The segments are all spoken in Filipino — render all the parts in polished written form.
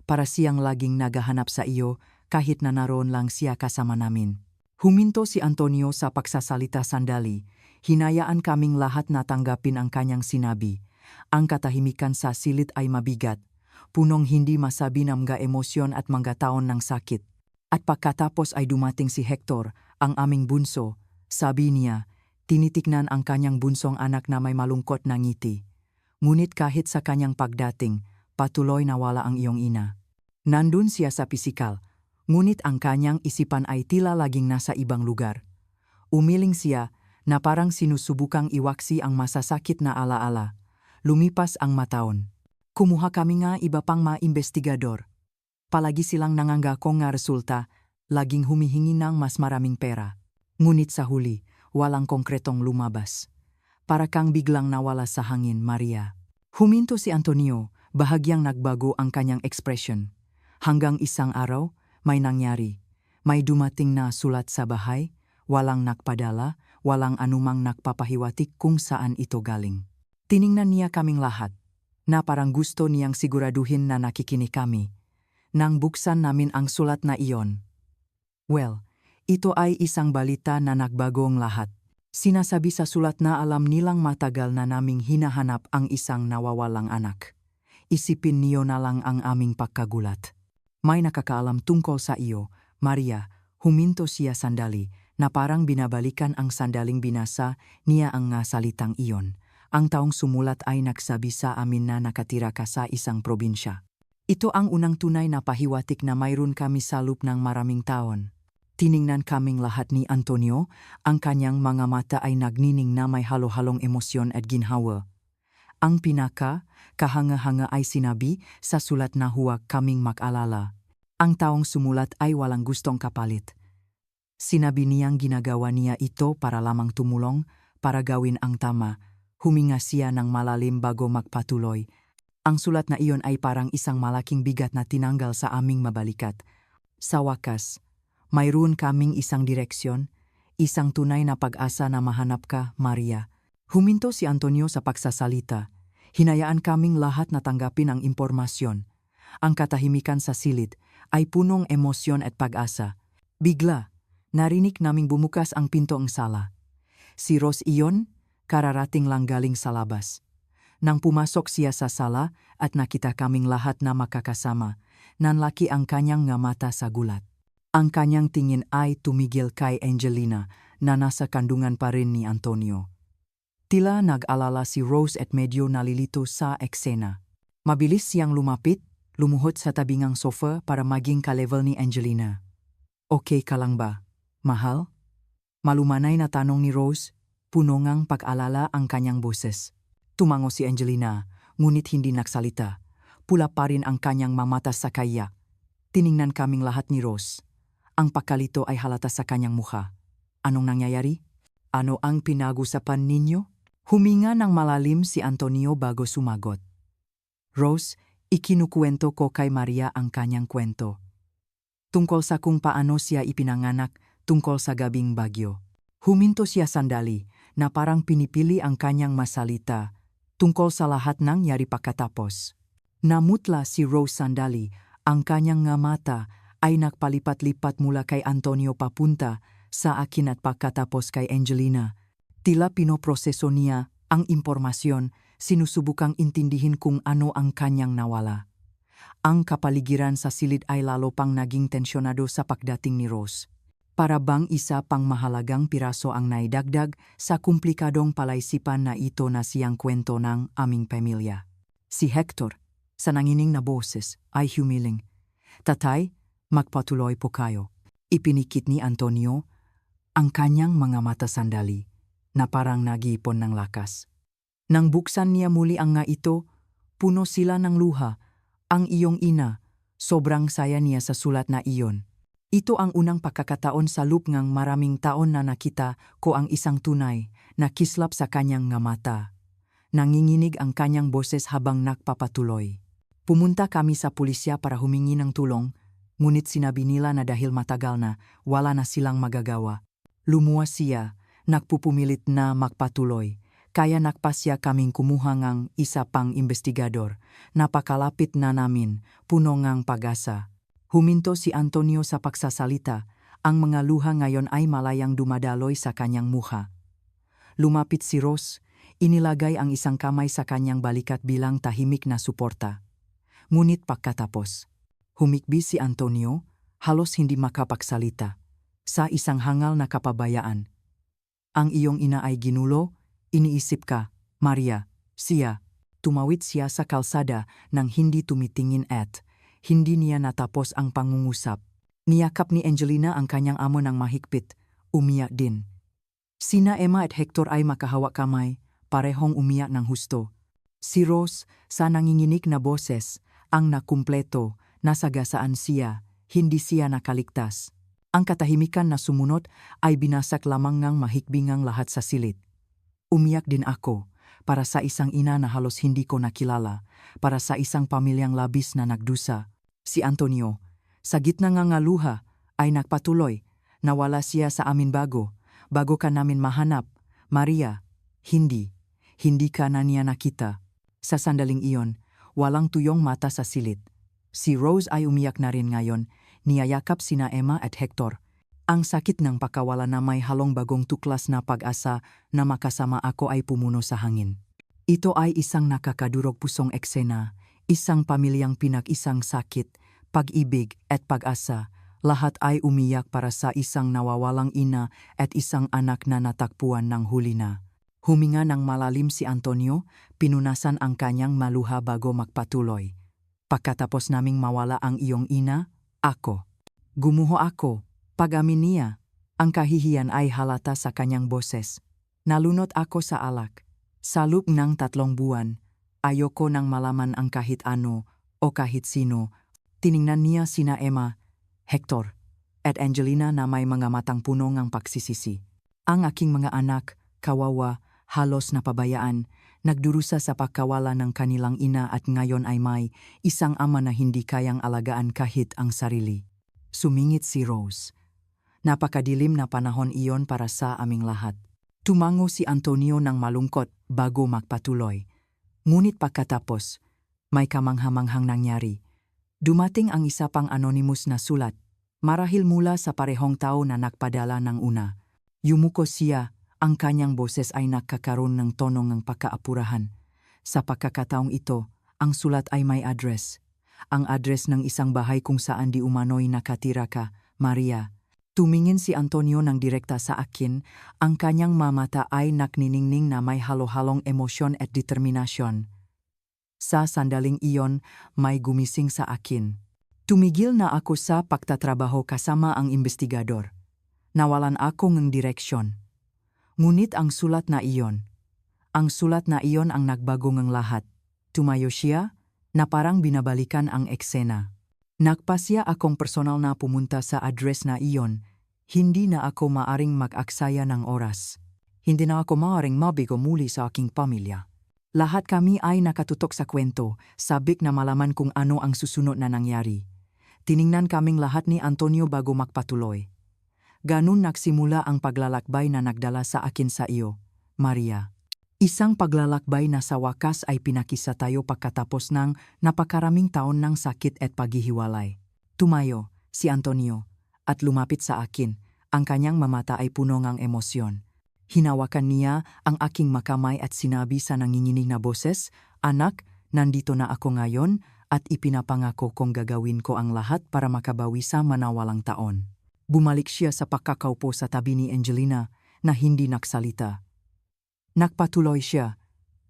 para siyang laging naghahanap sa iyo kahit na naroon lang siya kasama namin. Huminto si Antonio sa pagsasalita sandali. Hinayaan kaming lahat na tanggapin ang kanyang sinabi. Ang katahimikan sa silid ay mabigat, punong hindi masabi ng mga emosyon at mga taon ng sakit. At pagkatapos ay dumating si Hector, ang aming bunso. Sabi niya, tinitignan ang kanyang bunsong anak na may malungkot na ngiti. Ngunit kahit sa kanyang pagdating, patuloy nawala ang iyong ina. Nandun siya sa pisikal, ngunit ang kanyang isipan ay tila laging nasa ibang lugar. Umiling siya na parang sinusubukang iwaksi ang masasakit na alaala. Lumipas ang mataon. Kumuha kami nga iba pang mga investigador. Palagi silang nanganggakong nga resulta, laging humihingi ng mas maraming pera. Ngunit sa huli, walang konkretong lumabas. Para kang biglang nawala sa hangin, Maria. Huminto si Antonio, bahagyang nagbago ang kanyang ekspresyon. Hanggang isang araw, may nangyari. May dumating na sulat sa bahay, walang nagpadala, walang anumang nagpapahiwatig kung saan ito galing. Tiningnan niya kaming lahat, na parang gusto niyang siguraduhin na nakikinig kami. Nang buksan namin ang sulat na iyon. Well, ito ay isang balita na nagbagong lahat. Sinasabi sa sulat na alam nilang matagal na naming hinahanap ang isang nawawalang anak. Isipin niyo na lang ang aming pagkagulat. May nakakaalam tungkol sa iyo, Maria. Huminto siya sandali, na parang binabalikan ang sandaling binasa niya ang salitang iyon. Ang taong sumulat ay nagsabi sa amin na nakatira ka sa isang probinsya. Ito ang unang tunay na pahiwatig na mayroon kami sa loob ng maraming taon. Tiningnan kaming lahat ni Antonio, ang kanyang mga mata ay nagnining na may halo-halong emosyon at ginhawa. Ang kahanga-hanga ay sinabi sa sulat na huwag kaming mag-alala. Ang taong sumulat ay walang gustong kapalit. Sinabi niyang ginagawa niya ito para lamang tumulong, para gawin ang tama. Huminga siya ng malalim bago magpatuloy. Ang sulat na iyon ay parang isang malaking bigat na tinanggal sa aming mabalikat. Sa wakas, mayroon kaming isang direksyon, isang tunay na pag-asa na mahanap ka, Maria. Huminto si Antonio sa pagsasalita. Hinayaan kaming lahat na tanggapin ang impormasyon. Ang katahimikan sa silid ay punong emosyon at pag-asa. Bigla, narinig naming bumukas ang pinto ng sala. Si Rose iyon, kararating lang galing sa labas. Nang pumasok siya sa sala at nakita kaming lahat na makakasama, nanlaki ang kanyang nga mata sa gulat. Ang kanyang tingin ay tumigil kay Angelina na nasa kandungan pa rin ni Antonio. Tila nag-alala si Rose at medyo nalilito sa eksena. Mabilis siyang lumapit, lumuhod sa tabingang sofa para maging ka-level ni Angelina. Okay ka lang ba, mahal? Malumanay na tanong ni Rose, puno ngang pag-alala ang kanyang boses. Tumango si Angelina, ngunit hindi nagsalita. Pula pa rin ang kanyang mamata sa kayak. Tiningnan kaming lahat ni Rose. Ang pagkalito ay halata sa kanyang mukha. Anong nangyayari? Ano ang pinag-usapan ninyo? Huminga ng malalim si Antonio bago sumagot. Rose, ikinukwento ko kay Maria ang kanyang kwento. Tungkol sa kung paano siya ipinanganak, tungkol sa gabing bagyo. Huminto siya sandali, na parang pinipili ang kanyang masalita, tungkol sa lahat ng yari pagkatapos. Namutla si Rose sandali, ang kanyang nga mata ay nagpalipat-lipat mula kay Antonio papunta sa akin at pagkatapos kay Angelina. Tila pinoproseso niya ang impormasyon, sinusubukang intindihin kung ano ang kanyang nawala. Ang kapaligiran sa silid ay lalo pang naging tensyonado sa pagdating ni Rose. Para bang isa pang mahalagang piraso ang naidagdag sa komplikadong palaisipan na ito na siyang kwento ng aming pamilya. Si Hector, sa nangining na boses, ay humiling. Tatay, magpatuloy po kayo. Ipinikit ni Antonio ang kanyang mga mata sandali, na parang nag-iipon ng lakas. Nang buksan niya muli ang nga ito, puno sila ng luha. Ang iyong ina, sobrang saya niya sa sulat na iyon. Ito ang unang pagkakataon sa loob ng maraming taon na nakita ko ang isang tunay na kislap sa kanyang nga mata. Nanginginig ang kanyang boses habang nagpapatuloy. Pumunta kami sa pulisya para humingi ng tulong, ngunit sinabi nila na dahil matagal na, wala na silang magagawa. Lumuwas siya, nagpupumilit na magpatuloy, Kaya nakpasya kaming kumuha ngang isa pang investigador. Napakalapit na namin, puno ngang pag-asa. Huminto si Antonio sa pagsasalita. Ang mga luha ngayon ay malayang dumadaloy sa kanyang mukha. Lumapit si Rose, inilagay ang isang kamay sa kanyang balikat bilang tahimik na suporta. Ngunit pagkatapos, humikbi si Antonio, halos hindi makapagsalita. Sa isang hangal na kapabayaan. Ang iyong ina ay ginulo, iniisip ka, Maria, siya. Tumawid siya sa kalsada nang hindi tumitingin at hindi niya natapos ang pangungusap. Niyakap ni Angelina ang kanyang amo ng mahigpit, umiyak din. Sina Emma at Hector ay makahawak kamay, parehong umiyak ng husto. Si Rose, sa nanginginig na boses, ang nakumpleto, nasagasaan siya, hindi siya nakaligtas. Ang katahimikan na sumunod ay binasak lamang ngang mahikbingang lahat sa silid. Umiyak din ako, para sa isang ina na halos hindi ko nakilala, para sa isang pamilyang labis na nagdusa. Si Antonio, sa gitna ng luha, ay nagpatuloy, nawala siya sa amin bago ka namin mahanap. Maria, hindi ka na niya nakita. Sa sandaling iyon, walang tuyong mata sa silid. Si Rose ay umiyak na rin ngayon, niyayakap sina Emma at Hector. Ang sakit ng pakawala na may halong bagong tuklas na pag-asa na makasama ako ay pumuno sa hangin. Ito ay isang nakakadurog pusong eksena, isang pamilyang pinag-isang sakit, pag-ibig at pag-asa. Lahat ay umiyak para sa isang nawawalang ina at isang anak na natakpuan ng huli na. Huminga ng malalim si Antonio, pinunasan ang kanyang maluha bago magpatuloy. Pagkatapos naming mawala ang iyong ina, gumuho ako. Pag-amin niya, ang kahihiyan ay halata sa kanyang boses. Nalunod ako sa alak. Sa loob ng 3 buwan, ayoko nang malaman ang kahit ano o kahit sino. Tiningnan niya sina Emma, Hector, at Angelina na may mga matang puno ng pagsisisi. Ang aking mga anak, kawawa, halos napabayaan, nagdurusa sa pagkawala ng kanilang ina at ngayon ay may isang ama na hindi kayang alagaan kahit ang sarili. Sumingit si Rose. Napakadilim na panahon iyon para sa aming lahat. Tumango si Antonio ng malungkot bago magpatuloy. Ngunit pagkatapos, may kamanghamanghang nangyari. Dumating ang isa pang anonymous na sulat, marahil mula sa parehong tao na nagpadala ng una. Yumuko siya, ang kanyang boses ay nakakaroon ng tono ng pagkaapurahan. Sa pagkakataong ito, ang sulat ay may address. Ang address ng isang bahay kung saan di umano'y nakatira ka, Maria. Tumingin si Antonio ng direkta sa akin, ang kanyang mamata ay nakniningning na may halo-halong emosyon at determinasyon. Sa sandaling iyon, may gumising sa akin. Tumigil na ako sa pagtatrabaho kasama ang investigador. Nawalan ako ng direksyon. Ngunit ang sulat na iyon ang nagbago ng lahat. Tumayo siya, na parang binabalikan ang eksena. Nagpasya akong personal na pumunta sa address na iyon. Hindi na ako maaring mag-aksaya ng oras. Hindi na ako maaring mabigo muli sa aking pamilya. Lahat kami ay nakatutok sa kwento, sabik na malaman kung ano ang susunod na nangyari. Tiningnan kaming lahat ni Antonio bago magpatuloy. Ganun nagsimula ang paglalakbay na nagdala sa akin sa iyo, Maria. Isang paglalakbay na sa wakas ay pinakisa tayo pagkatapos ng napakaraming taon ng sakit at paghihiwalay. Tumayo, si Antonio, at lumapit sa akin. Ang kanyang mamata ay puno ng emosyon. Hinawakan niya ang aking makamay at sinabi sa nanginginig na boses, "Anak, nandito na ako ngayon at ipinapangako kong gagawin ko ang lahat para makabawi sa manawalang taon." Bumalik siya sa pagkakaupo sa tabi ni Angelina na hindi nagsalita. Nagpatuloy siya,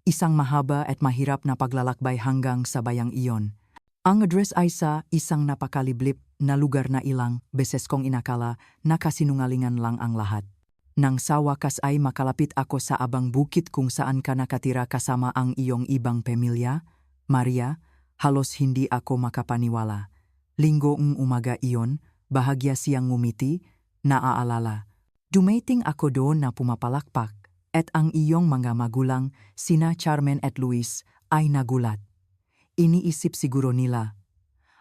isang mahaba at mahirap na paglalakbay hanggang sa bayang iyon. Ang address ay sa isang napakaliblib na lugar na ilang beses kong inakala na kasinungalingan lang ang lahat. Nang sa wakas ay makalapit ako sa abang bukit kung saan ka nakatira kasama ang iyong ibang pamilya, Maria, halos hindi ako makapaniwala. Linggoong umaga iyon, bahagya siyang ngumiti, naaalala. Dumating ako doon na pumapalakpak. At ang iyong mga magulang, sina Carmen at Luis, ay nagulat. Iniisip siguro nila,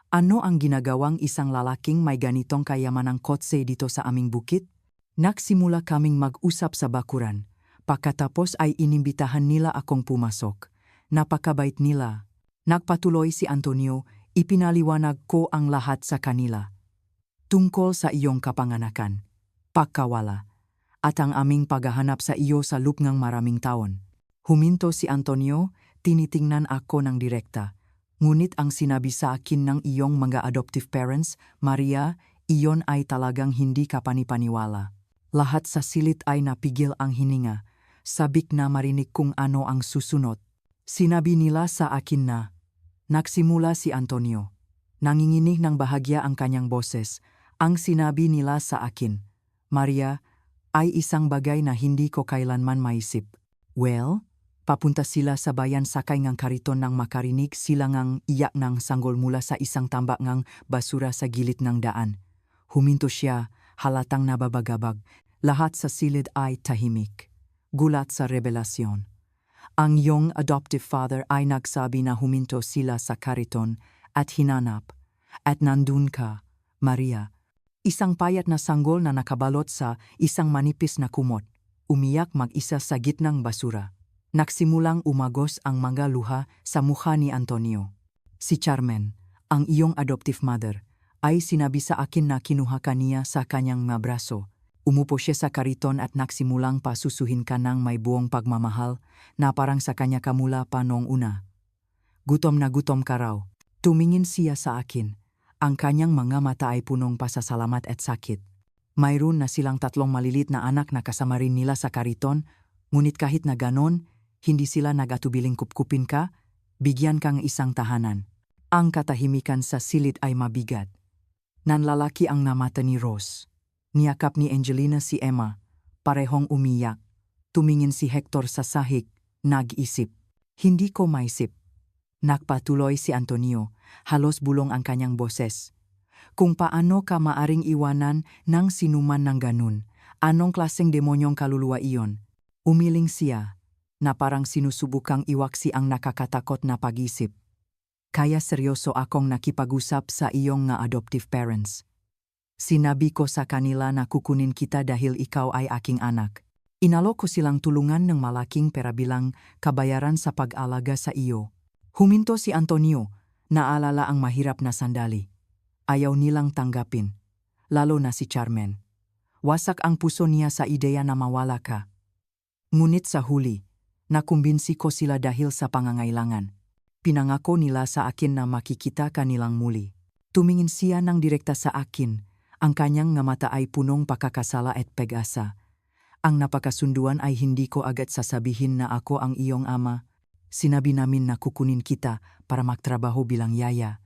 ano ang ginagawang isang lalaking may ganitong kayamanang kotse dito sa aming bukit? Nagsimula kaming mag-usap sa bakuran, Pagkatapos ay inimbitahan nila akong pumasok. Napakabait nila. Nagpatuloy si Antonio, ipinaliwanag ko ang lahat sa kanila. Tungkol sa iyong kapanganakan, pagkawala, at ang aming paghahanap sa iyo sa loob ng maraming taon. Huminto si Antonio, tinitingnan ako ng direkta. Ngunit ang sinabi sa akin ng iyong mga adoptive parents, Maria, iyon ay talagang hindi kapanipaniwala. Lahat sa silid ay napigil ang hininga. Sabik na marinig kung ano ang susunod. Sinabi nila sa akin na, nagsimula si Antonio. Nanginginig ng bahagya ang kanyang boses. Ang sinabi nila sa akin, Maria, ay isang bagay na hindi ko kailanman maisip. Well, papunta sila sa bayan sakay ngang kariton nang makarinig sila ngang iyak ng sanggol mula sa isang tambak ngang basura sa gilid ng daan. Huminto siya, halatang nababagabag. Lahat sa silid ay tahimik. Gulat sa revelasyon. Ang iyong adoptive father ay nagsabi na huminto sila sa kariton at hinanap. At nandun ka, Maria. Isang payat na sanggol na nakabalot sa isang manipis na kumot. Umiyak mag-isa sa gitnang basura. Nagsimulang umagos ang mga luha sa mukha ni Antonio. Si Carmen, ang iyong adoptive mother, ay sinabi sa akin na kinuha ka niya sa kanyang mga braso. Umupo siya sa kariton at nagsimulang pasusuhin ka ng may buong pagmamahal na parang sa kanya kamula pa noong una. Gutom na gutom ka raw. Tumingin siya sa akin. Ang kanyang mga mata ay punong pasasalamat at sakit. Mayroon na silang 3 malilit na anak na kasama rin nila sa kariton, ngunit kahit na ganon, hindi sila nag-atubiling kupkupin ka, bigyan kang isang tahanan. Ang katahimikan sa silid ay mabigat. Nanlalaki ang namata ni Rose. Niyakap ni Angelina si Emma, parehong umiyak. Tumingin si Hector sa sahig, nag-isip. Hindi ko maisip. Nagpatuloy si Antonio, halos bulong ang kanyang boses. Kung paano ka maaring iwanan ng sinuman ng ganun, anong klaseng demonyong kaluluwa iyon? Umiling siya, na parang sinusubukang iwaksi ang nakakatakot na pag-isip. Kaya seryoso akong nakipag-usap sa iyong nga adoptive parents. Sinabi ko sa kanila na kukunin kita dahil ikaw ay aking anak. Inalok ko silang tulungan ng malaking pera bilang kabayaran sa pag-alaga sa iyo. Huminto si Antonio, naalala ang mahirap na sandali. Ayaw nilang tanggapin, lalo na si Carmen. Wasak ang puso niya sa ideya na mawala ka. Ngunit sa huli, nakumbinsi ko sila dahil sa pangangailangan. Pinangako nila sa akin na makikita ka nilang muli. Tumingin siya ng direkta sa akin. Ang kanyang nga mata ay punong pakakasala at pag-asa. Ang napakasunduan ay hindi ko agad sasabihin na ako ang iyong ama. Sinabi namin na kukunin kita para magtrabaho bilang yaya.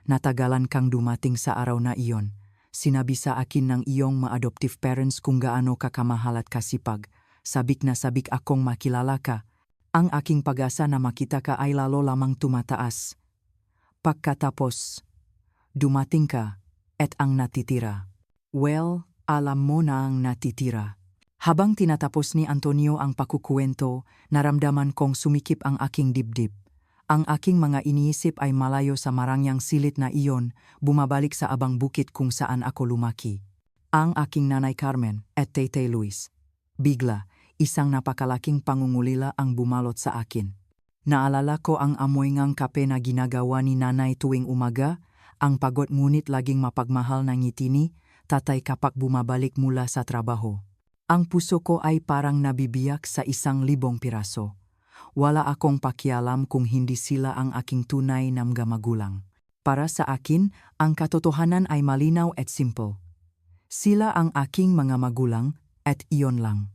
Natagalan kang dumating sa araw na iyon. Sinabi sa akin ng iyong ma-adoptive parents kung gaano ka kamahal at kasipag. Sabik na sabik akong makilala ka. Ang aking pag-asa na makita ka ay lalo lamang tumataas. Pagkatapos, dumating ka. At ang natitira. Well, alam mo na ang natitira. Habang tinatapos ni Antonio ang pakukuwento, naramdaman kong sumikip ang aking dibdib. Ang aking mga iniisip ay malayo sa marangyang silit na iyon, bumabalik sa abang bukid kung saan ako lumaki. Ang aking nanay Carmen at Tete Luis. Bigla, isang napakalaking pangungulila ang bumalot sa akin. Naalala ko ang amoy ngang kape na ginagawa ni nanay tuwing umaga, ang pagod ngunit laging mapagmahal na ngiti ni tatay kapag bumabalik mula sa trabaho. Ang puso ko ay parang nabibiyak sa 1,000 piraso. Wala akong pakialam kung hindi sila ang aking tunay na mga magulang. Para sa akin, ang katotohanan ay malinaw at simple. Sila ang aking mga magulang at iyon lang.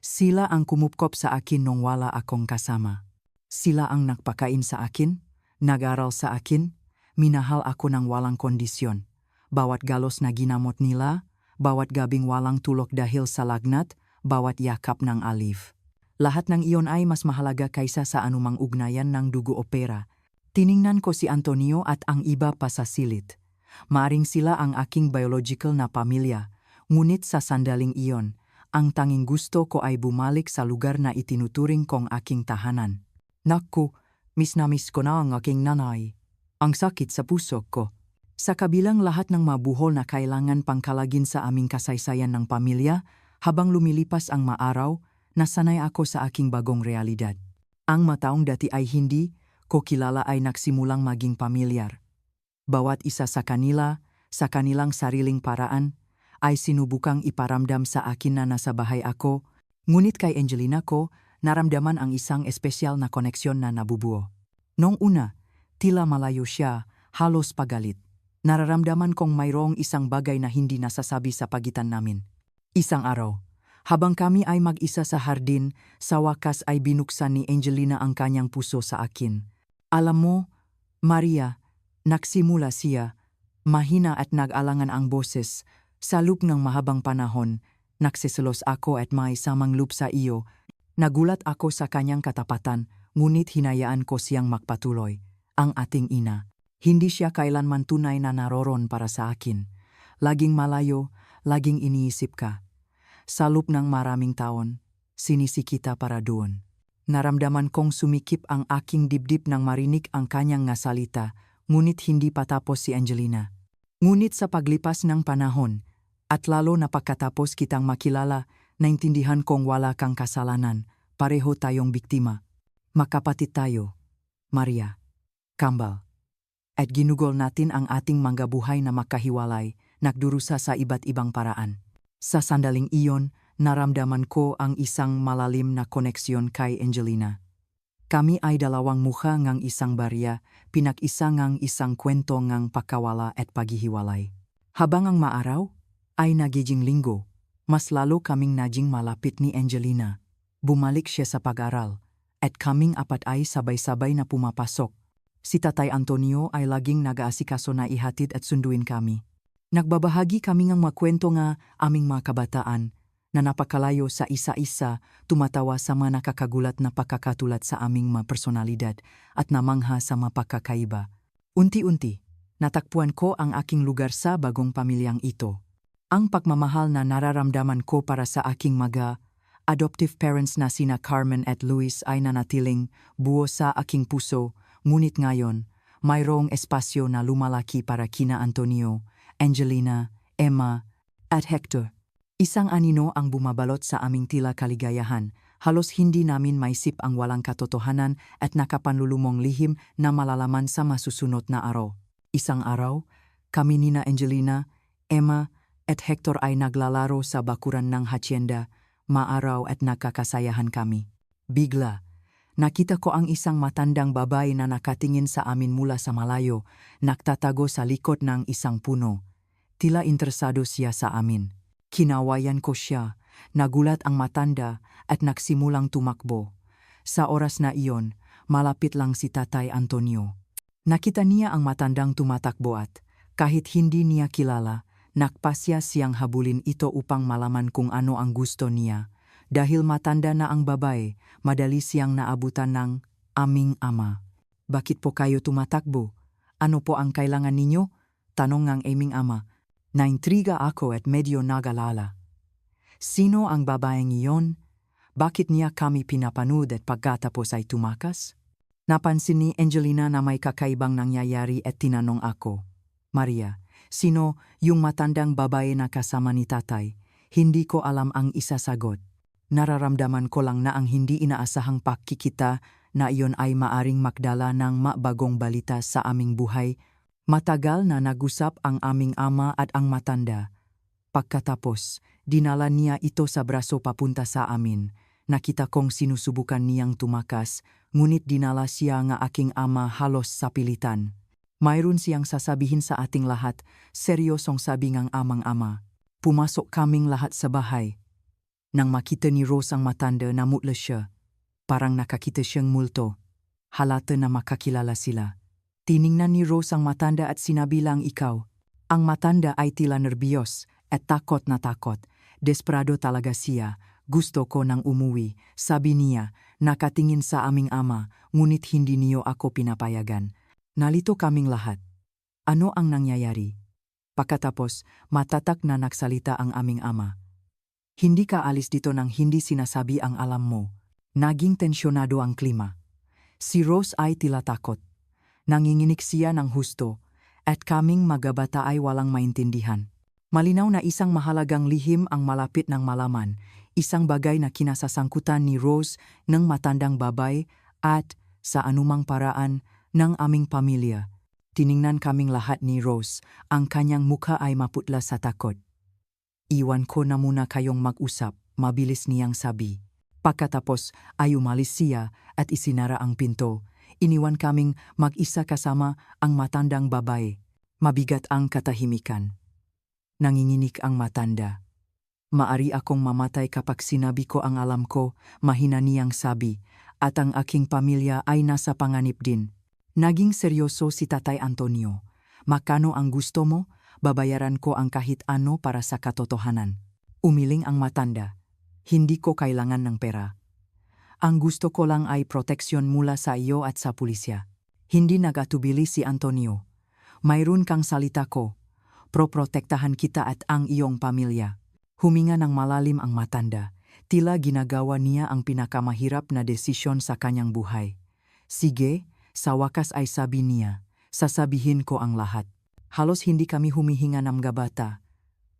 Sila ang kumupkop sa akin nung wala akong kasama. Sila ang nagpakain sa akin, nag-aral sa akin, minahal ako ng walang kondisyon. Bawat galos na ginamot nila, bawat gabing walang tulog dahil sa lagnat, bawat yakap ng alif. Lahat ng iyon ay mas mahalaga kaysa sa anumang ugnayan ng dugo o pera. Tiningnan ko si Antonio at ang iba pa sa silid. Maaring sila ang aking biological na pamilya, ngunit sa sandaling iyon, ang tanging gusto ko ay bumalik sa lugar na itinuturing kong aking tahanan. Naku, miss na miss ko na ang aking nanay. Ang sakit sa puso ko. Sa kabilang lahat ng mabuhol na kailangan pangkalagin sa aming kasaysayan ng pamilya, habang lumilipas ang maaraw, Nasanay ako sa aking bagong realidad. Ang mataong dati ay hindi ko kilala ay nagsimulang maging pamilyar. Bawat isa sa kanila, sa kanilang sariling paraan, ay sinubukang iparamdam sa akin na nasa bahay ako, ngunit kay Angelina ko, naramdaman ang isang espesyal na koneksyon na nabubuo. Noong una, tila malayo siya, halos pagalit. Nararamdaman kong mayroong isang bagay na hindi nasasabi sa pagitan namin. Isang araw, habang kami ay mag-isa sa hardin, sa wakas ay binuksan ni Angelina ang kanyang puso sa akin. Alam mo, Maria, nagsimula siya, mahina at nag-alangan ang boses. Sa loob ng mahabang panahon, nagsiselos ako at may samang loob sa iyo. Nagulat ako sa kanyang katapatan, ngunit hinayaan ko siyang magpatuloy. Ang ating ina, hindi siya kailanman tunay na naroron para sa akin. Laging malayo, laging iniisip ka. Sa loob ng maraming taon, sinisi kita para doon. Naramdaman kong sumikip ang aking dibdib nang marinig ang kanyang nga salita, ngunit hindi patapos si Angelina. Ngunit sa paglipas ng panahon, at lalo na pagkatapos kitang makilala, naintindihan kong wala kang kasalanan, pareho tayong biktima. Makapatid tayo, Maria, Kambal. At ginugol natin ang ating mga buhay na makahiwalay, nagdurusa sa iba't ibang paraan. Sa sandaling iyon, naramdaman ko ang isang malalim na koneksyon kay Angelina. Kami ay dalawang mukha ngang isang barya, pinag-isa ngang isang kwento ngang pagkawala at paghihiwalay. Habang ang maaraw ay nagiging linggo, mas lalo kaming naging malapit ni Angelina. Bumalik siya sa pag-aral, at kaming apat ay sabay-sabay na pumapasok. Si Tatay Antonio ay laging nag-aasikaso na ihatid at sunduin kami. Nagbabahagi kami ng makwento nga aming mga kabataan, na napakalayo sa isa-isa, tumatawa sa mga nakakagulat na pagkakatulat sa aming mga personalidad at namangha sa mga pagkakaiba. Unti-unti, natakpuan ko ang aking lugar sa bagong pamilyang ito. Ang pagmamahal na nararamdaman ko para sa aking mga adoptive parents na sina Carmen at Luis ay nanatiling buo sa aking puso, ngunit ngayon, mayroong espasyo na lumalaki para kina Antonio, Angelina, Emma, at Hector. Isang anino ang bumabalot sa aming tila kaligayahan, halos hindi namin maisip ang walang katotohanan at nakapanlulumong lihim na malalaman sa masusunod na araw. Isang araw, kami nina Angelina, Emma, at Hector ay naglalaro sa bakuran ng hacienda, maaraw at nakakasayahan kami. Bigla, nakita ko ang isang matandang babae na nakatingin sa amin mula sa malayo, nagtatago sa likod ng isang puno. Tila interesado siya sa amin. Kinawayan ko siya, nagulat ang matanda at nagsimulang tumakbo. Sa oras na iyon, malapit lang si Tatay Antonio. Nakita niya ang matandang tumatakbo at, kahit hindi niya kilala, nagpasya siyang habulin ito upang malaman kung ano ang gusto niya. Dahil matanda na ang babae, madali siyang naabutan ng aming ama. Bakit po kayo tumatakbo? Ano po ang kailangan ninyo? Tanong ng aming ama. Naintriga ako at medyo nagalala. Sino ang babaeng iyon? Bakit niya kami pinapanood at pagkatapos ay tumakas? Napansin ni Angelina na may kakaibang nangyayari at tinanong ako. Maria, sino yung matandang babae na kasama ni tatay? Hindi ko alam ang isasagot. Nararamdaman ko lang na ang hindi inaasahang pakikita na iyon ay maaring magdala ng mabagong balita sa aming buhay. Matagal na nag-usap ang aming ama at ang matanda. Pagkatapos, dinala niya ito sa braso papunta sa amin. Nakita kong sinusubukan niyang tumakas, ngunit dinala siya nga aking ama halos sa pilitan. Mayroon siyang sasabihin sa ating lahat, seryosong sabi ng amang ama. Pumasok kaming lahat sa bahay. Nang makita ni Rose ang matanda, namutla siya. Parang nakakita siyang multo. Halata na makakilala sila. Tiningnan ni Rose ang matanda at sinabi lang ikaw. Ang matanda ay tila nerbiyos at takot na takot. Desperado talaga siya. Gusto ko nang umuwi. Sabi niya, nakatingin sa aming ama, ngunit hindi niyo ako pinapayagan. Nalito kaming lahat. Ano ang nangyayari? Pagkatapos, matatak na nagsalita ang aming ama. Hindi ka alis dito nang hindi sinasabi ang alam mo. Naging tensyonado ang klima. Si Rose ay tila takot. Nanginginig siya ng husto, at kaming magabata ay walang maintindihan. Malinaw na isang mahalagang lihim ang malapit ng malaman. Isang bagay na kinasasangkutan ni Rose ng matandang babae at, sa anumang paraan, ng aming pamilya. Tiningnan kaming lahat ni Rose, ang kanyang mukha ay maputla sa takot. Iwan ko na muna kayong mag-usap, mabilis niyang sabi. Pagkatapos ay umalis siya at isinara ang pinto. Iniwan kaming mag-isa kasama ang matandang babae. Mabigat ang katahimikan. Nanginginig ang matanda. Maari akong mamatay kapag sinabi ko ang alam ko, mahina niyang sabi, at ang aking pamilya ay nasa panganib din. Naging seryoso si Tatay Antonio. Makano ang gusto mo? Babayaran ko ang kahit ano para sa katotohanan. Umiling ang matanda. Hindi ko kailangan ng pera. Ang gusto ko lang ay proteksyon mula sa iyo at sa pulisya. Hindi nagatubili si Antonio. Mayroon kang salita ko. Proprotektahan kita at ang iyong pamilya. Huminga ng malalim ang matanda. Tila ginagawa niya ang pinakamahirap na desisyon sa kanyang buhay. Sige, sa wakas ay sabi niya, sasabihin ko ang lahat. Halos hindi kami humihinga ng gabata.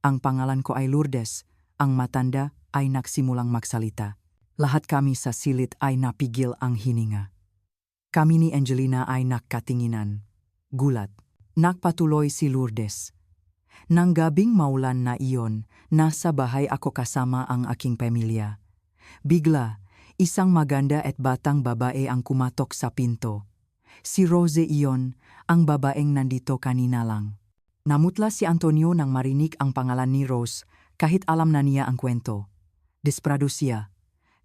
Ang pangalan ko ay Lourdes. Ang matanda ay nagsimulang magsalita. Lahat kami sa silid ay napigil ang hininga. Kami ni Angelina ay nagkatinginan. Gulat. Nagpatuloy si Lourdes. Nang gabing maulan na iyon, nasa bahay ako kasama ang aking pamilya. Bigla, isang maganda at batang babae ang kumatok sa pinto. Si Rose iyon, ang babaeng nandito kanina lang. Namutla si Antonio nang marinig ang pangalan ni Rose kahit alam na niya ang kwento. Desperado siya.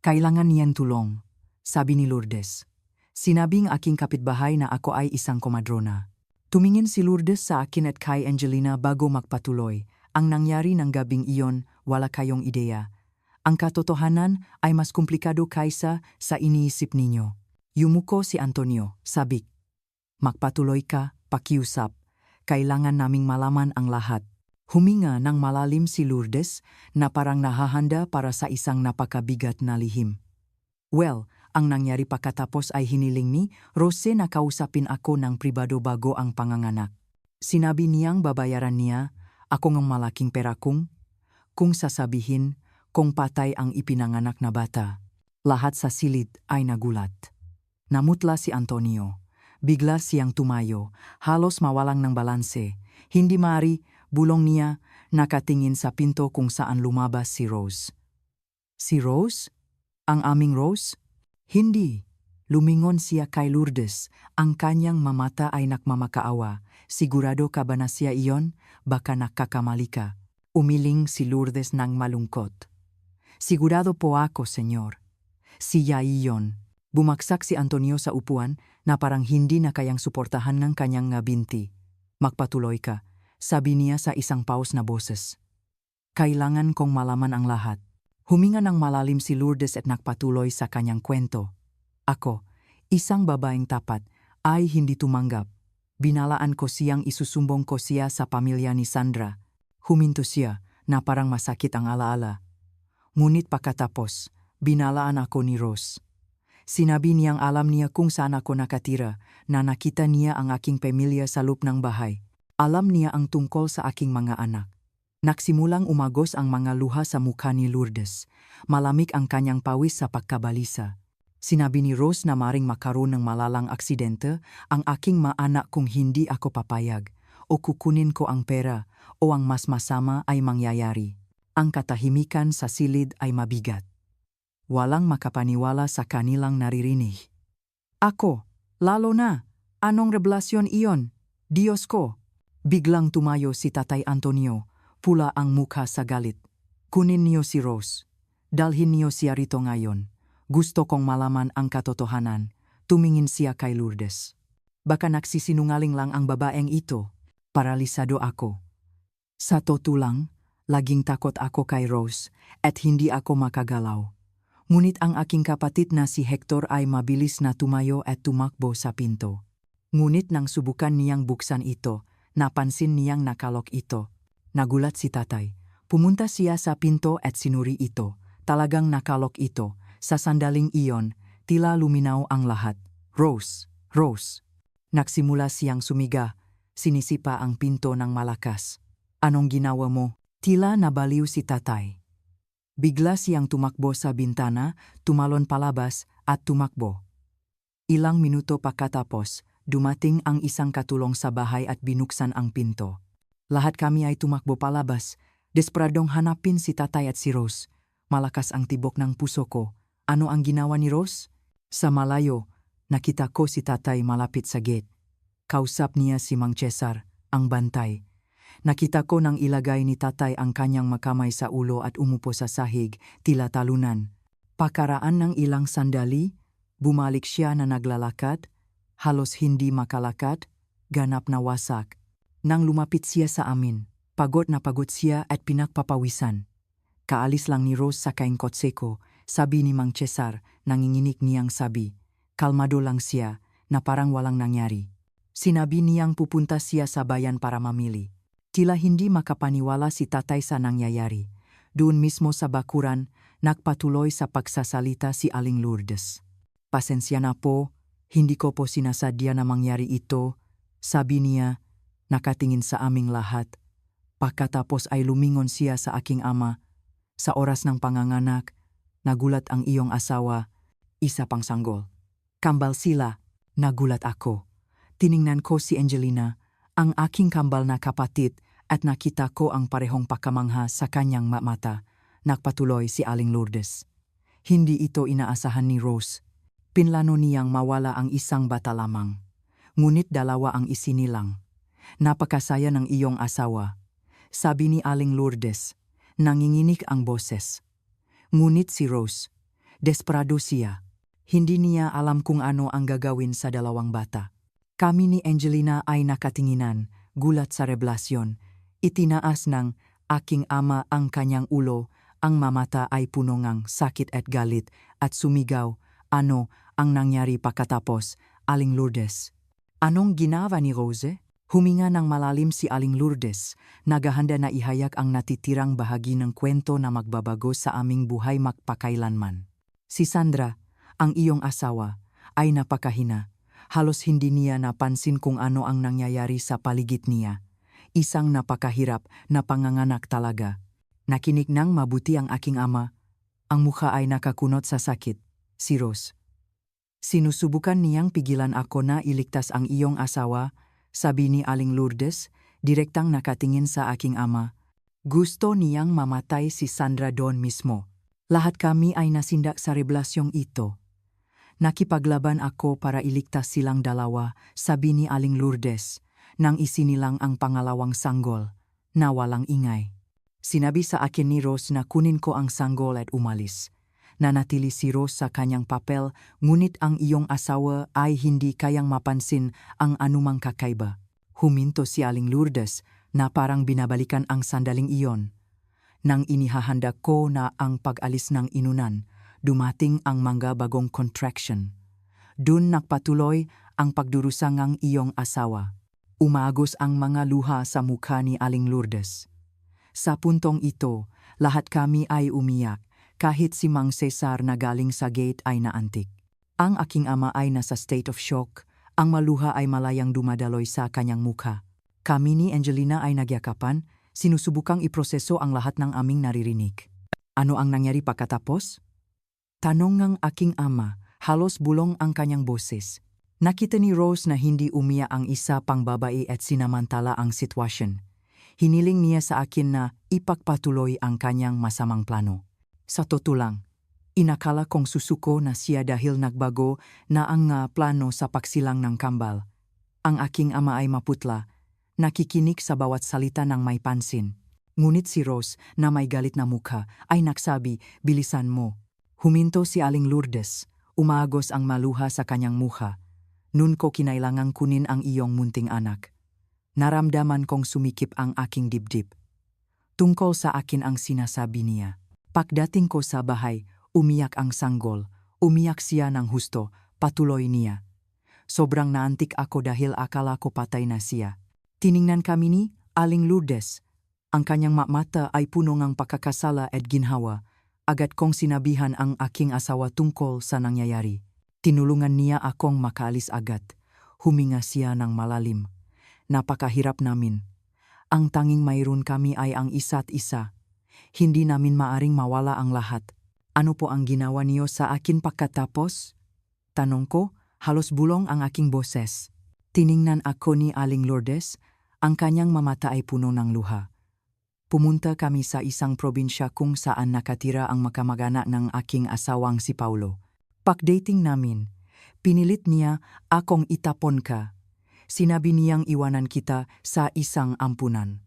Kailangan niyan tulong, sabi ni Lourdes. Sinabing aking kapitbahay na ako ay isang komadrona. Tumingin si Lourdes sa akin at kay Angelina bago magpatuloy. Ang nangyari ng gabing iyon, wala kayong ideya. Ang katotohanan ay mas komplikado kaysa sa iniisip ninyo. Yumuko si Antonio, sabik. Magpatuloy ka, pakiusap. Kailangan naming malaman ang lahat. Huminga ng malalim si Lourdes na parang nahahanda para sa isang napakabigat na lihim. Well, ang nangyari pagkatapos ay hiniling ni Rose na kausapin ako ng pribado bago ang panganganak. Sinabi niyang babayaran niya ako ng malaking pera kung sasabihin kung patay ang ipinanganak na bata. Lahat sa silid ay nagulat. Namutla si Antonio. Bigla siyang tumayo, halos mawalang ng balanse. Hindi maaari, bulong niya, nakatingin sa pinto kung saan lumabas si Rose. Si Rose? Ang aming Rose? Hindi. Lumingon siya kay Lourdes. Ang kanyang mamata ay nakmamakaawa. Sigurado ka ba na siya iyon? Baka nakakamali ka. Umiling si Lourdes ng malungkot. Sigurado po ako, senyor. Siya iyon. Bumaksak si Antonio sa upuan na parang hindi na kayang suportahan ng kanyang binti. Magpatuloy ka, sabi niya sa isang paus na boses. Kailangan kong malaman ang lahat. Huminga ng malalim si Lourdes at nagpatuloy sa kanyang kwento. Ako, isang babaeng tapat, ay hindi tumanggap. Binalaan ko siyang isusumbong ko siya sa pamilya ni Sandra. Huminto siya na parang masakit ang alaala. Ngunit pagkatapos, binalaan ako ni Rose. Sinabi niyang alam niya kung saan ako nakatira, na nakita niya ang aking pamilya sa loob ng bahay. Alam niya ang tungkol sa aking mga anak. Nagsimulang umagos ang mga luha sa mukha ni Lourdes. Malamig ang kanyang pawis sa pagkabalisa. Sinabi ni Rose na maring makaroon ng malalang aksidente ang aking maanak kung hindi ako papayag, o kukunin ko ang pera, o ang mas masama ay mangyayari. Ang katahimikan sa silid ay mabigat. Walang makapaniwala sa kanilang naririnig. Ako, lalo na, anong revelasyon iyon? Diyos ko! Biglang tumayo si Tatay Antonio. Pula ang mukha sa galit. Kunin niyo si Rose. Dalhin niyo siya rito ngayon. Gusto kong malaman ang katotohanan. Tumingin siya kay Lourdes. Baka nagsisinungaling lang ang babaeng ito. Paralisado ako. Sa totoo lang, laging takot ako kay Rose at hindi ako makagalaw. Ngunit ang aking kapatid na si Hector ay mabilis na tumayo at tumakbo sa pinto. Ngunit nang subukan niyang buksan ito, napansin niyang nakalok ito. Nagulat si tatay. Pumunta siya sa pinto at sinuri ito. Talagang nakalok ito. Sa sandaling iyon, tila luminaw ang lahat. Rose, Rose. Nagsimula siyang sumiga. Sinisipa ang pinto ng malakas. Anong ginawa mo? Tila nabaliw si tatay. Bigla siyang tumakbo sa bintana, tumalon palabas at tumakbo. Ilang minuto pagkatapos, dumating ang isang katulong sa bahay at binuksan ang pinto. Lahat kami ay tumakbo palabas, desperadong hanapin si tatay at si Rose. Malakas ang tibok ng puso ko. Ano ang ginawa ni Rose? Sa malayo, nakita ko si tatay malapit sa gate. Kausap niya si Mang Cesar, ang bantay. Nakita ko nang ilagay ni tatay ang kanyang makamay sa ulo at umupo sa sahig, tila talunan. Pakaraan ng ilang sandali, bumalik siya na naglalakad, halos hindi makalakad, ganap na wasak. Nang lumapit siya sa amin, pagod na pagod siya at pinagpapawisan. Kaalis lang ni Rose sa kaing kotse ko, sabi ni Mang Cesar, nanginginig niyang sabi. Kalmado lang siya, na parang walang nangyari. Sinabi niyang pupunta siya sa bayan para mamili. Tila hindi makapaniwala si tatay sa nangyayari. Doon mismo sa bakuran, nagpatuloy sa pagsasalita si Aling Lourdes. Pasensya na po, hindi ko po sinasadya na mangyari ito, sabi niya, nakatingin sa aming lahat. Pagkatapos ay lumingon siya sa aking ama. Sa oras ng panganganak, nagulat ang iyong asawa, isa pang sanggol. Kambal sila, nagulat ako. Tiningnan ko si Angelina, ang aking kambal na kapatid, at nakita ko ang parehong pakamangha sa kanyang mata. Nagpatuloy si Aling Lourdes. Hindi ito inaasahan ni Rose. Pinlano niyang mawala ang isang bata lamang. Ngunit dalawa ang isinilang. Napakasaya ng iyong asawa, sabi ni Aling Lourdes. Nanginginig ang boses. Ngunit si Rose, desperado siya. Hindi niya alam kung ano ang gagawin sa dalawang bata. Kami ni Angelina ay nakatinginan, gulat sa revelasyon. Itinaas ng aking ama ang kanyang ulo, ang mamata ay puno ng sakit at galit, at sumigaw, ano ang nangyari pagkatapos, Aling Lourdes? Anong ginawa ni Rose? Huminga ng malalim si Aling Lourdes, naghahanda na ihayag ang natitirang bahagi ng kwento na magbabago sa aming buhay magpakailanman. Si Sandra, ang iyong asawa, ay napakahina. Halos hindi niya napansin kung ano ang nangyayari sa paligid niya. Isang napakahirap na panganganak talaga. Nakinig ng mabuti ang aking ama. Ang mukha ay nakakunot sa sakit. Si Rose. Sinusubukan niyang pigilan ako na iligtas ang iyong asawa, sabi ni Aling Lourdes, direktang nakatingin sa aking ama. Gusto niyang mamatay si Sandra doon mismo. Lahat kami ay nasindak sa rebelasyong ito. Nakipaglaban ako para iligtas silang dalawa, sabi ni Aling Lourdes, nang isinilang ang pangalawang sanggol, na walang ingay. Sinabi sa akin ni Rose na kunin ko ang sanggol at umalis. Nanatili si Rose sa kanyang papel, ngunit ang iyong asawa ay hindi kayang mapansin ang anumang kakaiba. Huminto si Aling Lourdes na parang binabalikan ang sandaling iyon. Nang inihahanda ko na ang pag-alis ng inunan, dumating ang mga bagong contraction. Dun nagpatuloy ang pagdurusa ng iyong asawa. Umagos ang mga luha sa mukha ni Aling Lourdes. Sa puntong ito, lahat kami ay umiyak, kahit si Mang Cesar na galing sa gate ay naantik. Ang aking ama ay nasa state of shock, ang maluha ay malayang dumadaloy sa kanyang mukha. Kami ni Angelina ay nagyakapan, sinusubukang iproseso ang lahat ng aming naririnig. Ano ang nangyari pagkatapos? Tanong ng aking ama, halos bulong ang kanyang boses. Nakita ni Rose na hindi umiyak ang isa pang babae at sinamantala ang sitwasyon. Hiniling niya sa akin na ipagpatuloy ang kanyang masamang plano. Sa totoo lang, inakala kong susuko na siya dahil nagbago na ang plano sa pagsilang ng kambal. Ang aking ama ay maputla, nakikinig sa bawat salita ng may pansin. Ngunit si Rose na may galit na mukha ay nagsabi, bilisan mo. Huminto si Aling Lourdes, umagos ang maluha sa kanyang mukha. Nun ko kinailangang kunin ang iyong munting anak. Naramdaman kong sumikip ang aking dibdib. Tungkol sa akin ang sinasabi niya. Pagdating ko sa bahay, umiyak ang sanggol. Umiyak siya ng husto, patuloy niya. Sobrang naantik ako dahil akala ko patay na siya. Tiningnan kami ni Aling Lourdes. Ang kanyang mata ay puno ng pagkakasala at ginhawa. Agad kong sinabihan ang aking asawa tungkol sa nangyayari. Tinulungan niya akong makaalis agad. Huminga siya ng malalim. Napakahirap namin. Ang tanging mayroon kami ay ang isa't isa. Hindi namin maaring mawala ang lahat. Ano po ang ginawa niyo sa akin pagkatapos? Tanong ko, halos bulong ang aking boses. Tiningnan ako ni Aling Lourdes, ang kanyang mamata ay puno ng luha. Pumunta kami sa isang probinsya kung saan nakatira ang makamag-anak ng aking asawang si Paulo. Pagdating namin, pinilit niya akong itapon ka. Sinabi niyang iwanan kita sa isang ampunan.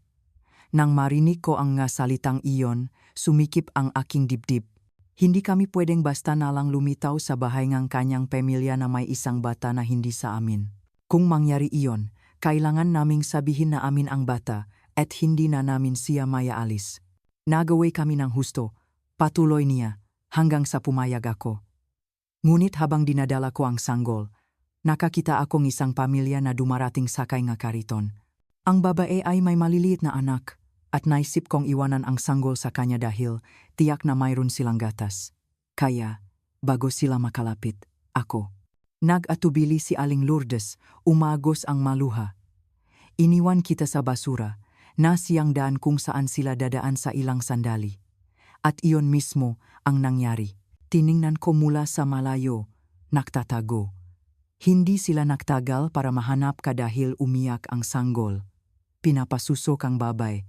Nang marinig ko ang nga salitang iyon, sumikip ang aking dibdib. Hindi kami pwedeng basta nalang lumitaw sa bahay ng kanyang pamilya na may isang bata na hindi sa amin. Kung mangyari iyon, kailangan naming sabihin na amin ang bata at hindi na namin siya mayaalis. Nagaway kami ng husto, patuloy niya, hanggang sa pumayag ako. Ngunit habang dinadala ko ang sanggol, nakakita akong isang pamilya na dumarating sakay nga kariton. Ang babae ay may maliliit na anak, at naisip kong iwanan ang sanggol sa kanya dahil tiyak na mayroon silang gatas. Kaya, bago sila makalapit, ako. Nag-atubili si Aling Lourdes, umagos ang maluha. Iniwan kita sa basura, na siyang daan kung saan sila dadaan sa ilang sandali. At iyon mismo ang nangyari. Tiningnan ko mula sa malayo, nagtatago. Hindi sila nagtagal para mahanap ka dahil umiyak ang sanggol. Pinapasusok ang babay.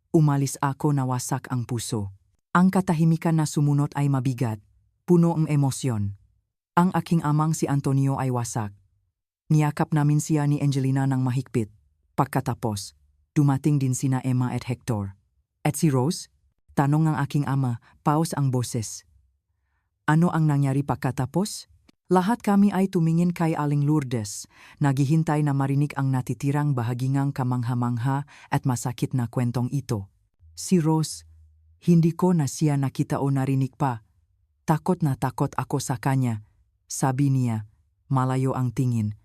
Umalis ako na wasak ang puso. Ang katahimikan na sumunod ay mabigat, puno ang emosyon. Ang aking amang si Antonio ay wasak. Niyakap namin siya ni Angelina ng mahigpit. Pagkatapos, dumating din sina Emma at Hector. At si Rose? Tanong ng aking ama, paus ang boses. Ano ang nangyari pagkatapos? Lahat kami ay tumingin kay Aling Lourdes, naghihintay na marinig ang natitirang bahagingang kamangha-mangha at masakit na kwentong ito. Si Rose, hindi ko na siya nakita o narinig pa. Takot na takot ako sa kanya. Sabi niya, malayo ang tingin.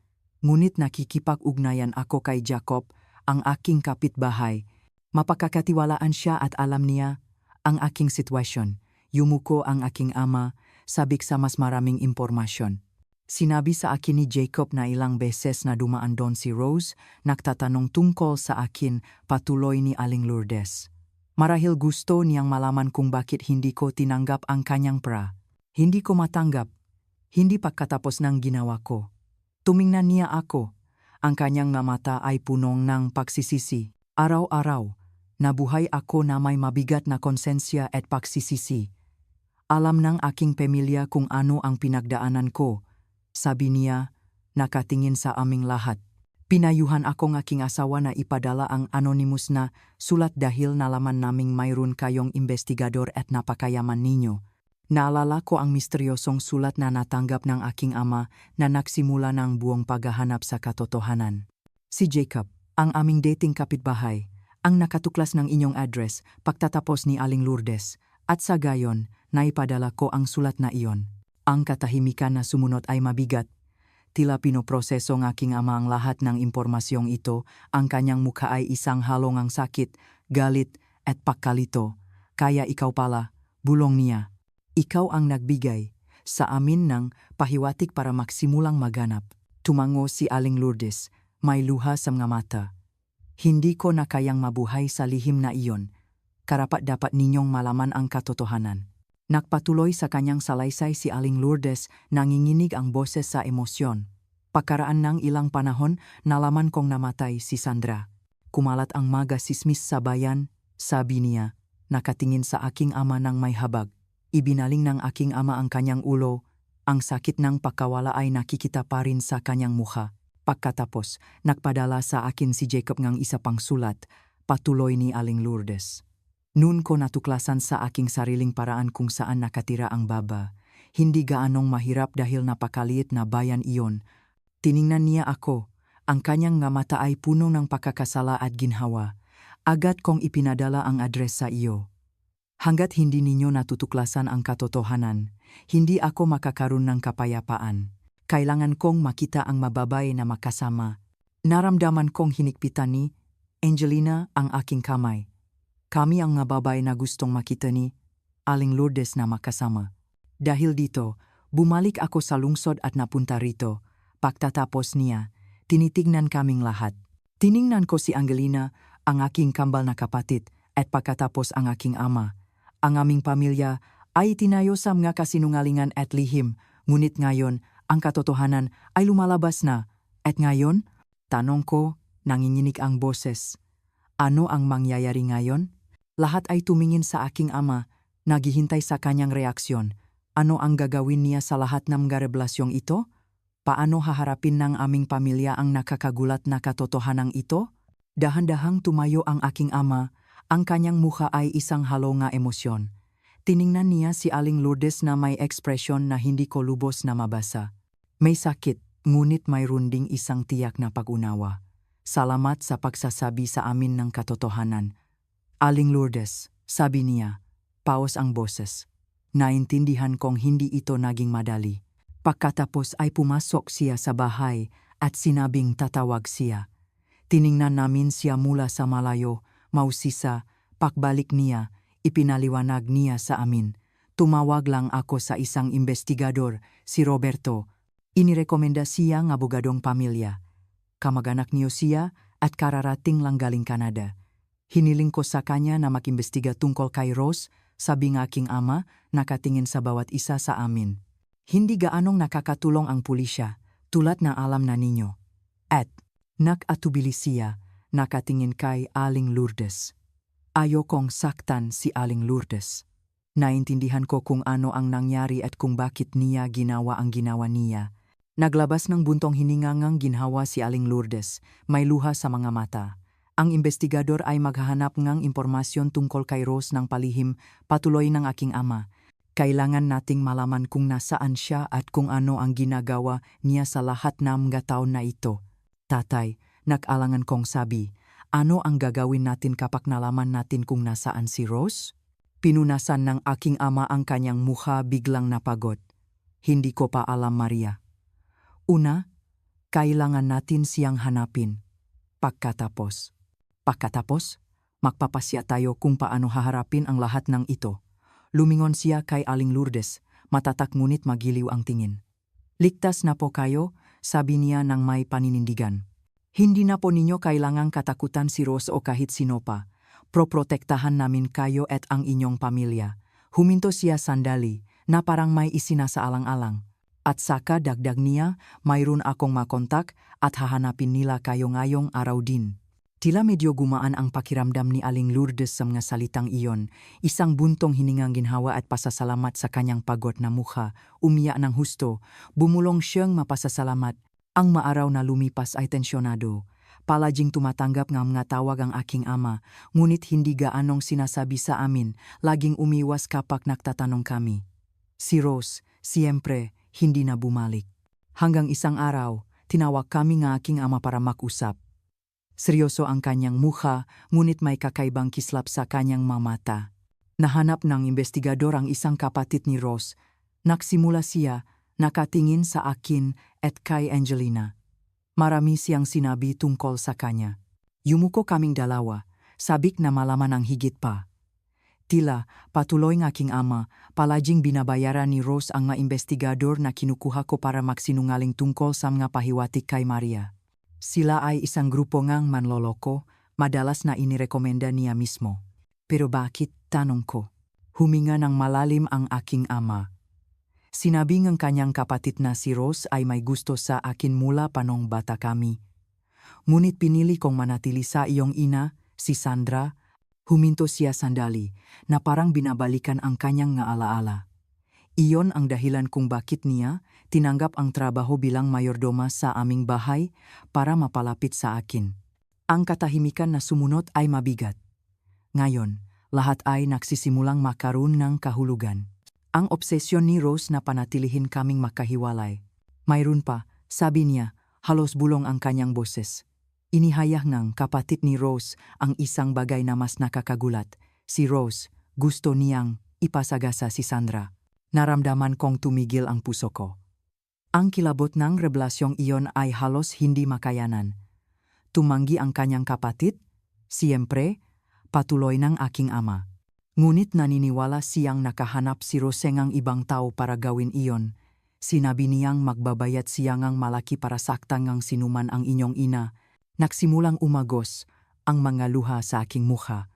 Ngunit nakikipag-ugnayan ako kay Jacob, ang aking kapitbahay. Mapagkakatiwalaan siya at alam niya ang aking sitwasyon. Yumuko ang aking ama, sabik sa mas maraming impormasyon. Sinabi sa akin ni Jacob na ilang beses na dumaan doon si Rose, nagtatanong tungkol sa akin, patuloy ni Aling Lourdes. Marahil gusto niyang malaman kung bakit hindi ko tinanggap ang kanyang pra. Hindi ko matanggap. Hindi pagkatapos ng ginawa ko. Tumingnan niya ako. Ang kanyang nga mata ay punong ng pagsisisi. Araw-araw, nabuhay ako na may mabigat na konsensya at pagsisisi. Alam ng aking pamilya kung ano ang pinagdaanan ko. Sabi niya, nakatingin sa aming lahat. Pinayuhan akong aking asawa na ipadala ang anonymous na sulat dahil nalaman naming mayroon kayong investigador at napakayaman ninyo. Naalala ko ang misteryosong sulat na natanggap ng aking ama na nagsimula ng buong paghahanap sa katotohanan. Si Jacob, ang aming dating kapitbahay, ang nakatuklas ng inyong address pagtatapos ni Aling Lourdes, at sa gayon, naipadala ko ang sulat na iyon. Ang katahimikan na sumunod ay mabigat. Tila pinoproseso ng aking ama ang lahat ng impormasyong ito, ang kanyang mukha ay isang halong ang sakit, galit, at pagkalito. Kaya ikaw pala, bulong niya. Ikaw ang nagbigay sa amin ng pahiwatig para magsimulang maganap. Tumango si Aling Lourdes, may luha sa mga mata. Hindi ko na kayang mabuhay sa lihim na iyon. Karapat-dapat ninyong malaman ang katotohanan. Nagpatuloy sa kanyang salaysay si Aling Lourdes, nanginginig ang boses sa emosyon. Pagkaraan ng ilang panahon, nalaman kong namatay si Sandra. Kumalat ang mga sismis sa bayan, sabi niya, nakatingin sa aking ama ng may habag. Ibinaling ng aking ama ang kanyang ulo, ang sakit ng pagkawala ay nakikita pa rin sa kanyang mukha. Pagkatapos, nagpadala sa akin si Jacob ng isa pang sulat, patuloy ni Aling Lourdes. Noon ko natuklasan sa aking sariling paraan kung saan nakatira ang baba. Hindi gaanong mahirap dahil napakaliit na bayan iyon. Tiningnan niya ako, ang kanyang nga mata ay puno ng pagkakasala at ginhawa. Agad kong ipinadala ang address sa iyo. Hanggat hindi ninyo natutuklasan ang katotohanan, hindi ako makakaroon ng kapayapaan. Kailangan kong makita ang mababay na makasama. Naramdaman kong hinikpitan ni Angelina ang aking kamay. Kami ang mababay na gustong makita ni Aling Lourdes na makasama. Dahil dito, bumalik ako sa lungsod at napunta rito. Pagtatapos niya, tinitignan kaming lahat. Tiningnan ko si Angelina, ang aking kambal na kapatid, At pagkatapos ang aking ama, ang aming pamilya ay tinayo sa mga kasinungalingan at lihim, ngunit ngayon ang katotohanan ay lumalabas na. At ngayon, tanong ko, nanginginig ang boses. Ano ang mangyayari ngayon? Lahat ay tumingin sa aking ama, naghihintay sa kanyang reaksyon. Ano ang gagawin niya sa lahat ng mga revelasyong ito? Paano haharapin ng aming pamilya ang nakakagulat na katotohanan ito? Dahan-dahang tumayo ang aking ama, ang kanyang mukha ay isang halo nga emosyon. Tiningnan niya si Aling Lourdes na may ekspresyon na hindi ko lubos na mabasa. May sakit, ngunit mayroon ding isang tiyak na pag-unawa. Salamat sa pagsasabi sa amin ng katotohanan. Aling Lourdes, sabi niya, paos ang boses. Naintindihan kong hindi ito naging madali. Pagkatapos ay pumasok siya sa bahay at sinabing tatawag siya. Tiningnan namin siya mula sa malayo, mausisa, pakbalik niya, ipinaliwanag niya sa amin. Tumawag lang ako sa isang investigador, si Roberto. Inirekomenda siya ng abogadong pamilya. Kamag-anak niyo siya at kararating lang galing Canada. Hiniling ko sa kanya na mag-imbestiga tungkol kay Rose, sabi ng aking ama, nakatingin sa bawat isa sa amin. Hindi gaanong nakakatulong ang pulisya, tulad na alam na ninyo. At nag-atubili siya, nakatingin kay Aling Lourdes. Ayokong saktan si Aling Lourdes. Naintindihan ko kung ano ang nangyari at kung bakit niya ginawa ang ginawa niya. Naglabas ng buntong hiningangang ginhawa si Aling Lourdes, may luha sa mga mata. Ang investigador ay maghahanap ng impormasyon tungkol kay Rose ng palihim, patuloy ng aking ama. Kailangan nating malaman kung nasaan siya at kung ano ang ginagawa niya sa lahat ng mga taon na ito. Tatay, nag-alangan kong sabi, ano ang gagawin natin kapag nalaman natin kung nasaan si Rose? Pinunasan ng aking ama ang kanyang mukha, biglang napagod. Hindi ko pa alam, Maria. Una, kailangan natin siyang hanapin. Pagkatapos, magpapasya tayo kung paano haharapin ang lahat ng ito. Lumingon siya kay Aling Lourdes, matatak ngunit magiliw ang tingin. Ligtas na po kayo, sabi niya ng may paninindigan. Hindi na po ninyo kailangang katakutan si Rose o kahit sino pa. Proprotektahan namin kayo at ang inyong pamilya. Huminto siya sandali, na parang may isinasaalang-alang. At saka dagdag niya, mayroon akong makontak at hahanapin nila kayo ngayong araw din. Tila medyo gumaan ang pakiramdam ni Aling Lourdes sa mga salitang iyon, isang buntong hiningang ginhawa at pasasalamat sa kanyang pagod na mukha, umiyak ng husto, bumulong siyang mapasasalamat. Ang maaraw na lumipas ay tensyonado. Palaging tumatanggap ng mga tawag ang aking ama, ngunit hindi gaanong sinasabi sa amin, laging umiwas kapag nagtatanong kami. Si Rose, siyempre, hindi na bumalik. Hanggang isang araw, tinawag kami ng aking ama para mag-usap. Seryoso ang kanyang mukha, ngunit may kakaibang kislap sa kanyang mga mata. Nahanap ng investigador ang isang kapatid ni Rose. Nagsimula siya, nakatingin sa akin at kay Angelina. Marami siyang sinabi tungkol sa kanya. Yumuko kaming dalawa, sabik na malaman ang higit pa. Tila, patuloy ng aking ama, palaging binabayaran ni Rose ang mga investigador na kinukuha ko para magsinungaling tungkol sa mga pahiwatig kay Maria. Sila ay isang grupo ngang manloloko, madalas na inirekomenda niya mismo. Pero bakit, tanong ko? Huminga ng malalim ang aking ama. Sinabi ng kanyang kapatid na si Rose ay may gusto sa akin mula pa nung bata kami. Ngunit pinili kong manatili sa iyong ina, si Sandra. Huminto siya sandali, na parang binabalikan ang kanyang nga alaala. Iyon ang dahilan kung bakit niya tinanggap ang trabaho bilang mayordoma sa aming bahay para mapalapit sa akin. Ang katahimikan na sumunod ay mabigat. Ngayon, lahat ay nagsisimulang makaroon ng kahulugan. Ang obsesyon ni Rose na panatilihin kaming makahiwalay. Mayroon pa, sabi niya, halos bulong ang kanyang boses. Inihayag ng kapatid ni Rose ang isang bagay na mas nakakagulat. Si Rose, gusto niyang ipasagasa si Sandra. Naramdaman kong tumigil ang puso ko. Ang kilabot ng revelasyong iyon ay halos hindi makayanan. Tumanggi ang kanyang kapatid? Siyempre, patuloy ng aking ama. Ngunit naniniwala siyang nakahanap si Rose ng ibang tao para gawin iyon. Sinabi niyang magbabayad siya ng malaki para saktan ng sinuman ang inyong ina. Nagsimulang umagos ang mga luha sa aking mukha.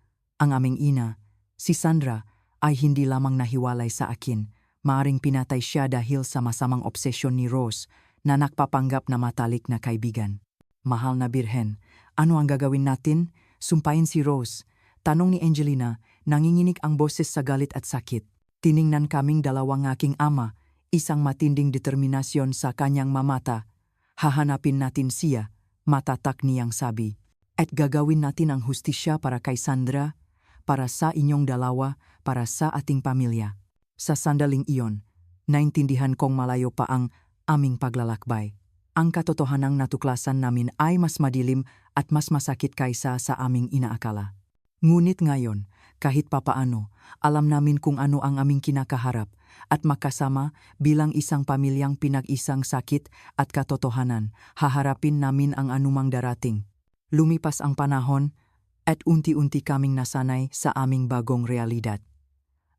Ang aming ina, si Sandra, ay hindi lamang nahiwalay sa akin, maaring pinatay siya dahil sa masamang obsesyon ni Rose na nagpapanggap na matalik na kaibigan. Mahal na Birhen, ano ang gagawin natin? Sumpain si Rose. Tanong ni Angelina, nanginginig ang boses sa galit at sakit. Tiningnan kaming dalawang aking ama, isang matinding determinasyon sa kanyang mamata. Hahanapin natin siya, matatak niyang sabi. At gagawin natin ang hustisya para kay Sandra, para sa inyong dalawa, para sa ating pamilya. Sa sandaling iyon, naintindihan kong malayo pa ang aming paglalakbay. Ang katotohanang natuklasan namin ay mas madilim at mas masakit kaysa sa aming inaakala. Ngunit ngayon, kahit papaano, alam namin kung ano ang aming kinakaharap at makasama bilang isang pamilyang pinag-isang sakit at katotohanan, haharapin namin ang anumang darating. Lumipas ang panahon at unti-unti kaming nasanay sa aming bagong realidad.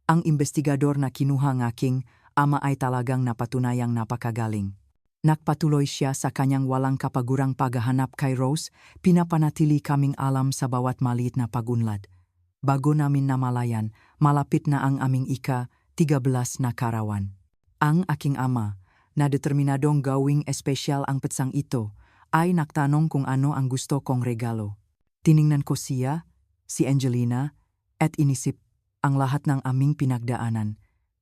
Ang investigador na kinuha ng aking ama ay talagang napatunayang napakagaling. Nagpatuloy siya sa kanyang walang kapagurang paghahanap kay Rose, pinapanatili kaming alam sa bawat maliit na pagunlad. Bago namin namalayan, malapit na ang aming ika-13 na karawan. Ang aking ama, na determinadong gawing espesyal ang petsang ito, ay nagtanong kung ano ang gusto kong regalo. Tiningnan ko siya, si Angelina, at inisip ang lahat ng aming pinagdaanan.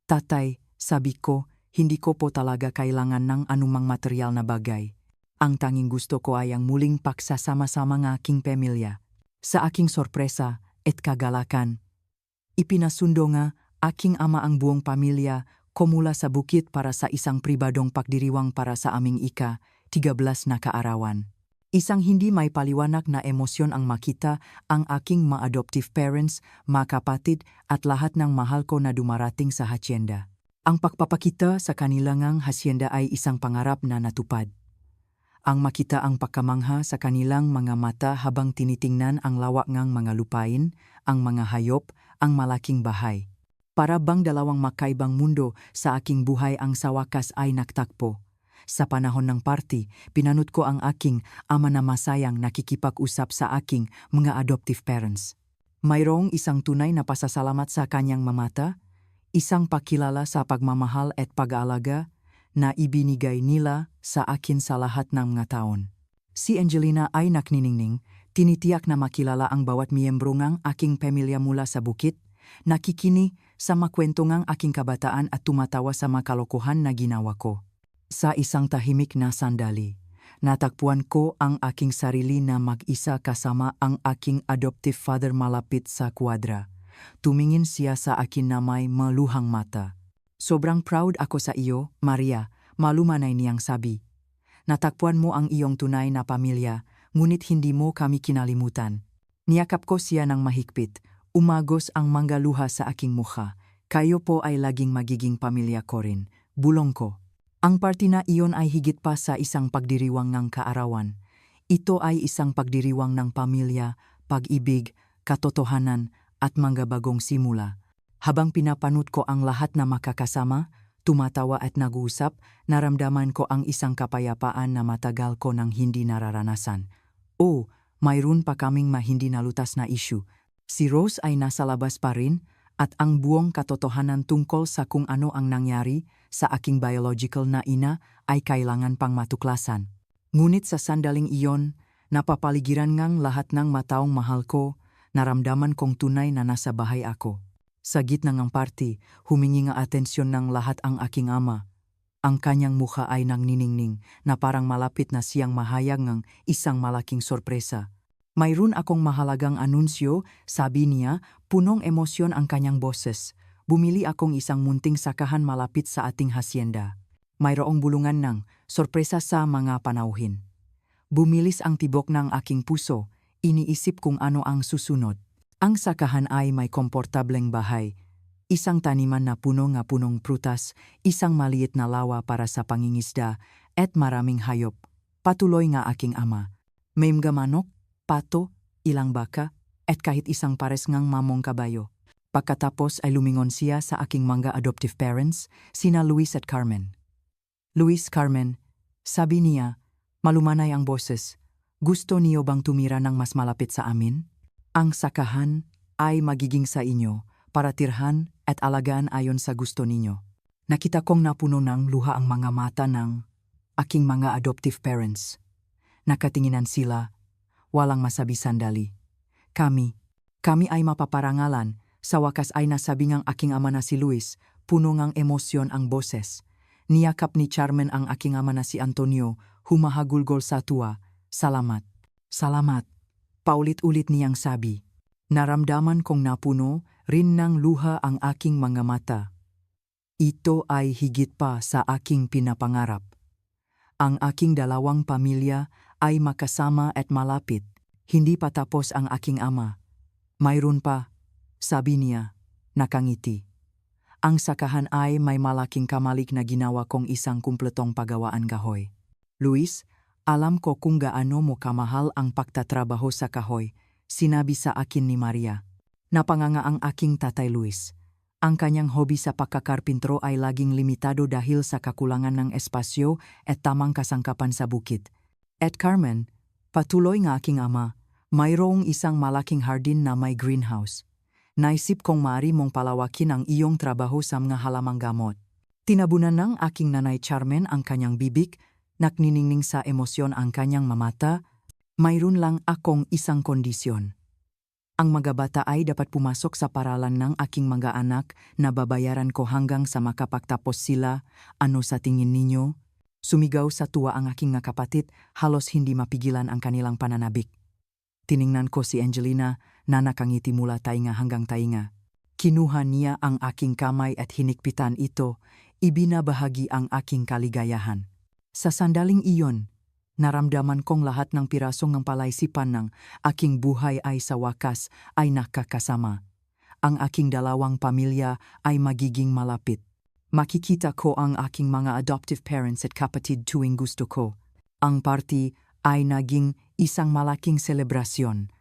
Tatay, sabi ko, hindi ko po talaga kailangan ng anumang material na bagay. Ang tanging gusto ko ay ang muling pagsasama-sama ng aking pamilya. Sa aking sorpresa at kagalakan, ipinasundo nga aking ama ang buong pamilya kumula sa bukid para sa isang pribadong pagdiriwang para sa aming ika-13 na kaarawan. Isang hindi may paliwanag na emosyon ang makita ang aking ma-adoptive parents, mga kapatid at lahat ng mahal ko na dumarating sa hacienda. Ang pagpapakita sa kanilang hacienda ay isang pangarap na natupad. Ang makita ang pagkamangha sa kanilang mga mata habang tinitingnan ang lawak ng mga lupain, ang mga hayop, ang malaking bahay. Para bang dalawang makaibang mundo sa aking buhay ang sa wakas ay nagtakpo. Sa panahon ng party, pinanut ko ang aking ama na masayang nakikipag-usap sa aking mga adoptive parents. Mayroong isang tunay na pasasalamat sa kanyang mamata, isang pakilala sa pagmamahal at pag-aalaga na ibinigay nila sa akin sa lahat ng mga taon. Si Angelina ay nakniningning, tinitiyak na makilala ang bawat miyembro ng aking pamilya mula sa bukid, nakikinig sa makwento ng aking kabataan at tumatawa sa makalokohan na ginawa ko. Sa isang tahimik na sandali, natagpuan ko ang aking sarili na mag-isa kasama ang aking adoptive father malapit sa kwadra. Tumingin siya sa akin na may maluhang mata. Sobrang proud ako sa iyo, Maria, malumanay niyang sabi. Natagpuan mo ang iyong tunay na pamilya, ngunit hindi mo kami kinalimutan. Niyakap ko siya ng mahigpit, umagos ang mga luha sa aking mukha. Kayo po ay laging magiging pamilya ko rin, bulong ko. Ang party na iyon ay higit pa sa isang pagdiriwang ng kaarawan. Ito ay isang pagdiriwang ng pamilya, pag-ibig, katotohanan, at mga bagong simula. Habang pinapanut ko ang lahat na makakasama, tumatawa at nag-uusap, naramdaman ko ang isang kapayapaan na matagal ko nang hindi nararanasan. Oh, mayroon pa kaming hindi nalutas na issue. Si Rose ay nasa labas pa rin, at ang buong katotohanan tungkol sa kung ano ang nangyari sa aking biological na ina ay kailangan pang matuklasan. Ngunit sa sandaling iyon, napapaligiran ngang lahat ng mataong mahal ko, naramdaman kong tunay na nasa bahay ako. Sa gitna ng party, humingi nga atensyon ng lahat ang aking ama. Ang kanyang mukha ay nangniningning na parang malapit na siyang mahayag ng isang malaking sorpresa. Mayroon akong mahalagang anunsyo, sabi niya, punong emosyon ang kanyang boses. Bumili akong isang munting sakahan malapit sa ating hacienda. Mayroong bulungan ng sorpresa sa mga panauhin. Bumilis ang tibok ng aking puso, iniisip kung ano ang susunod. Ang sakahan ay may komportableng bahay, isang taniman na punong prutas, isang maliit na lawa para sa pangingisda, at maraming hayop. Patuloy nga aking ama. May mga manok, pato, ilang baka, at kahit isang pares ngang mamong kabayo. Pagkatapos ay lumingon siya sa aking mga adoptive parents, sina Luis at Carmen. Luis, Carmen, sabi niya, malumanay ang boses, gusto niyo bang tumira ng mas malapit sa amin? Ang sakahan ay magiging sa inyo para tirhan at alagaan ayon sa gusto ninyo. Nakita kong napuno ng luha ang mga mata ng aking mga adoptive parents. Nakatinginan sila, walang masabi sandali. Kami ay mapaparangalan. Sa wakas ay nasabi ngang aking ama na si Luis, puno ngang emosyon ang boses. Niyakap ni Carmen ang aking ama na si Antonio, humahagulgol sa tuwa. Salamat. Salamat. Paulit-ulit niyang sabi. Naramdaman kong napuno rin ng luha ang aking mga mata. Ito ay higit pa sa aking pinapangarap. Ang aking dalawang pamilya ay makasama at malapit. Hindi pa tapos ang aking ama. Mayroon pa, sabi niya, nakangiti. Ang sakahan ay may malaking kamalik na ginawa kong isang kumpletong pagawaan kahoy. Luis, alam ko kung gaano mo kamahal ang pagtatrabaho sa kahoy, sinabi sa akin ni Maria. Napanganga ang aking tatay Luis. Ang kanyang hobby sa pagkakarpintro ay laging limitado dahil sa kakulangan ng espasyo at tamang kasangkapan sa bukid. At Carmen, patuloy nga aking ama, mayroong isang malaking hardin na may greenhouse. Naisip kong maaari mong palawakin ang iyong trabaho sa mga halamang gamot. Tinabunan ng aking nanay Carmen ang kanyang bibig, nakniningning sa emosyon ang kanyang mamata. Mayroon lang akong isang kondisyon. Ang mga bata ay dapat pumasok sa paralan ng aking mga anak na babayaran ko hanggang sa makapagtapos sila. Ano sa tingin ninyo? Sumigaw sa tuwa ang aking nga kapatid, halos hindi mapigilan ang kanilang pananabik. Tiningnan ko si Angelina na nakangiti mula tainga hanggang tainga. Kinuha niya ang aking kamay at hinikpitan ito, ibinabahagi ang aking kaligayahan. Sa sandaling iyon, naramdaman kong lahat ng pirasong ng palaisipan ng aking buhay ay sa wakas ay nakakasama. Ang aking dalawang pamilya ay magiging malapit. Makikita ko ang aking mga adoptive parents at kapatid tuwing gusto ko. Ang party ay naging isang malaking selebrasyon.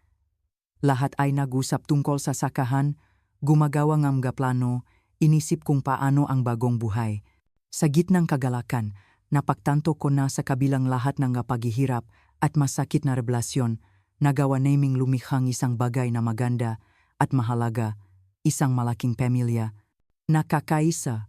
Lahat ay nag-usap tungkol sa sakahan, gumagawa ng mga plano, inisip kung paano ang bagong buhay. Sa gitnang kagalakan, napagtanto ko na sa kabilang lahat ng paghihirap at masakit na relasyon, nagawa naming lumikhang isang bagay na maganda at mahalaga, isang malaking pamilya, nakakaisa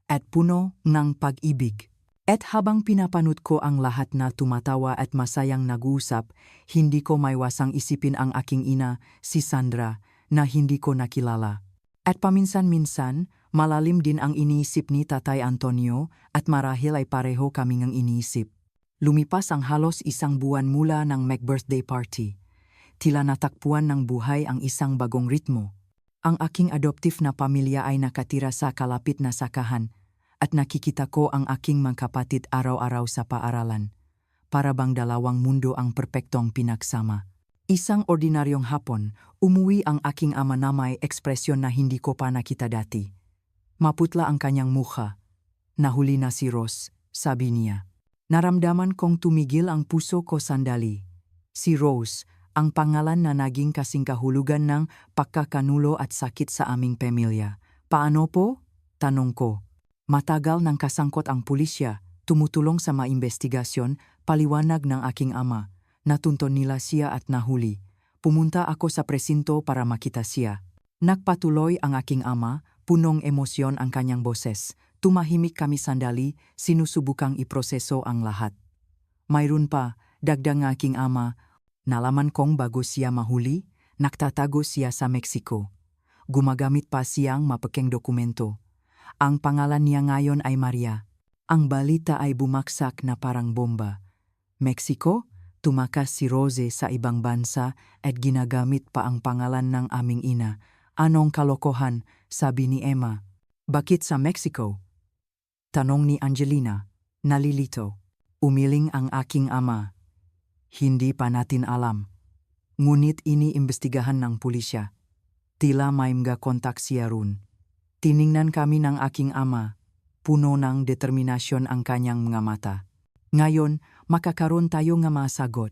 at puno ng pag-ibig. At habang pinapanood ko ang lahat na tumatawa at masayang nag-uusap, hindi ko maiwasang isipin ang aking ina, si Sandra, na hindi ko nakilala. At paminsan-minsan, malalim din ang iniisip ni Tatay Antonio at marahil ay pareho kami ngang iniisip. Lumipas ang halos isang buwan mula ng mag-birthday party. Tila natakpuan ng buhay ang isang bagong ritmo. Ang aking adoptive na pamilya ay nakatira sa kalapit na sakahan at nakikita ko ang aking mga kapatid araw-araw sa paaralan. Para bang dalawang mundo ang perpektong pinagsama. Isang ordinaryong hapon, umuwi ang aking ama na may ekspresyon na hindi ko pa nakita dati. Maputla ang kanyang mukha. Nahuli na si Rose, sabi niya. Naramdaman kong tumigil ang puso ko sandali. Si Rose, ang pangalan na naging kasing kahulugan ng pagkakanulo at sakit sa aming pamilya. Paano po? Tanong ko. Matagal nang kasangkot ang pulisya, tumutulong sa maimbestigasyon, paliwanag ng aking ama. Natunton nila siya at nahuli. Pumunta ako sa presinto para makita siya. Nagpatuloy ang aking ama, punong emosyon ang kanyang boses. Tumahimik kami sandali, sinusubukang iproseso ang lahat. Mayroon pa, dagdag ng aking ama, nalaman kong bago siya mahuli, nagtatago siya sa Mexico. Gumagamit pa siyang mapekeng dokumento. Ang pangalan niya ngayon ay Maria. Ang balita ay bumaksak na parang bomba. Mexico? Tumakas si Rose sa ibang bansa at ginagamit pa ang pangalan ng aming ina. Anong kalokohan, sabi ni Emma. Bakit sa Mexico? Tanong ni Angelina, nalilito. Umiling ang aking ama. Hindi pa natin alam. Ngunit iniimbestigahan ng pulisya. Tila may mga kontak siya ron. Tiningnan kami ng aking ama. Puno ng determinasyon ang kanyang mga mata. Ngayon, makakaroon tayo ng masagot.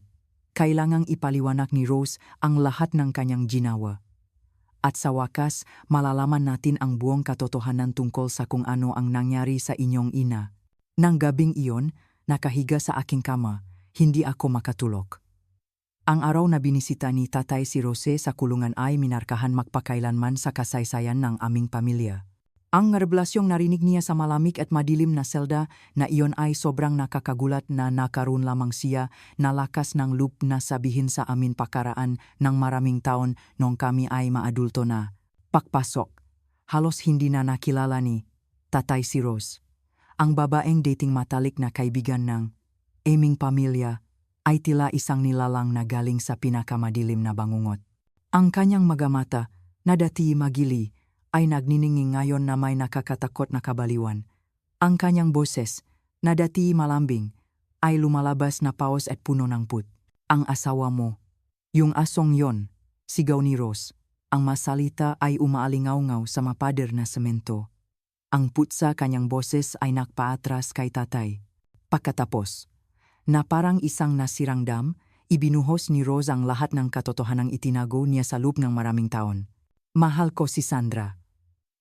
Kailangang ipaliwanag ni Rose ang lahat ng kanyang ginawa. At sa wakas, malalaman natin ang buong katotohanan tungkol sa kung ano ang nangyari sa inyong ina. Nang gabing iyon, nakahiga sa aking kama, hindi ako makatulog. Ang araw na binisita ni Tatay si Rose sa kulungan ay minarkahan magpakailanman sa kasaysayan ng aming pamilya. Ang revelasyong narinig niya sa malamig at madilim na selda na iyon ay sobrang nakakagulat na nakaroon lamang siya na lakas ng loob na sabihin sa amin pakaraan ng maraming taon nung kami ay maadulto na. Pagpasok, halos hindi na nakilala ni Tatay si Rose. Ang babaeng dating matalik na kaibigan ng aming pamilya ay tila isang nilalang na galing sa pinakamadilim na bangungot. Ang kanyang magamata na dati magili ay nagniningning ngayon na may nakakatakot na kabaliwan. Ang kanyang boses na dati malambing ay lumalabas na paos at puno ng put. Ang asawa mo, yung asong yon, sigaw ni Rose. Ang masalita ay umaalingaw-ngaw sa mapader na semento. Ang put sa kanyang boses ay nakpaatras kay Tatay. Pagkatapos, na parang isang nasirang dam, ibinuhos ni Rose ang lahat ng katotohanang itinago niya sa loob ng maraming taon. Mahal ko si Sandra.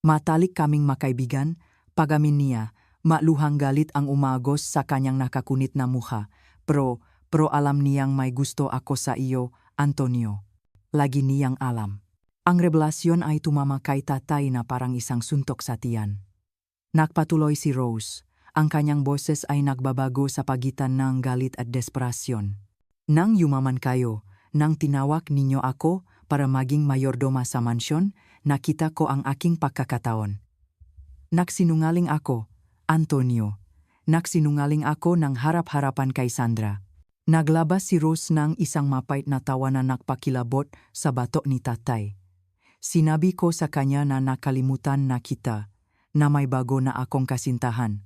Matalik kaming makaibigan, pagamin niya, maluhang galit ang umagos sa kanyang nakakunit na mukha. Pero alam niyang may gusto ako sa iyo, Antonio. Lagi niyang alam. Ang revelasyon ay tumama kay Tatay na parang isang suntok sa tiyan. Nagpatuloy si Rose. Ang kanyang boses ay nagbabago sa pagitan ng galit at desperasyon. Nang yumaman kayo, nang tinawag ninyo ako para maging mayordoma sa mansyon, nakita ko ang aking pagkakataon. Nagsinungaling ako, Antonio. Nagsinungaling ako ng harap-harapan kay Sandra. Naglabas si Rose ng isang mapait na tawa na nakpakilabot sa batok ni Tatay. Sinabi ko sa kanya na nakalimutan na kita, na may bago na akong kasintahan.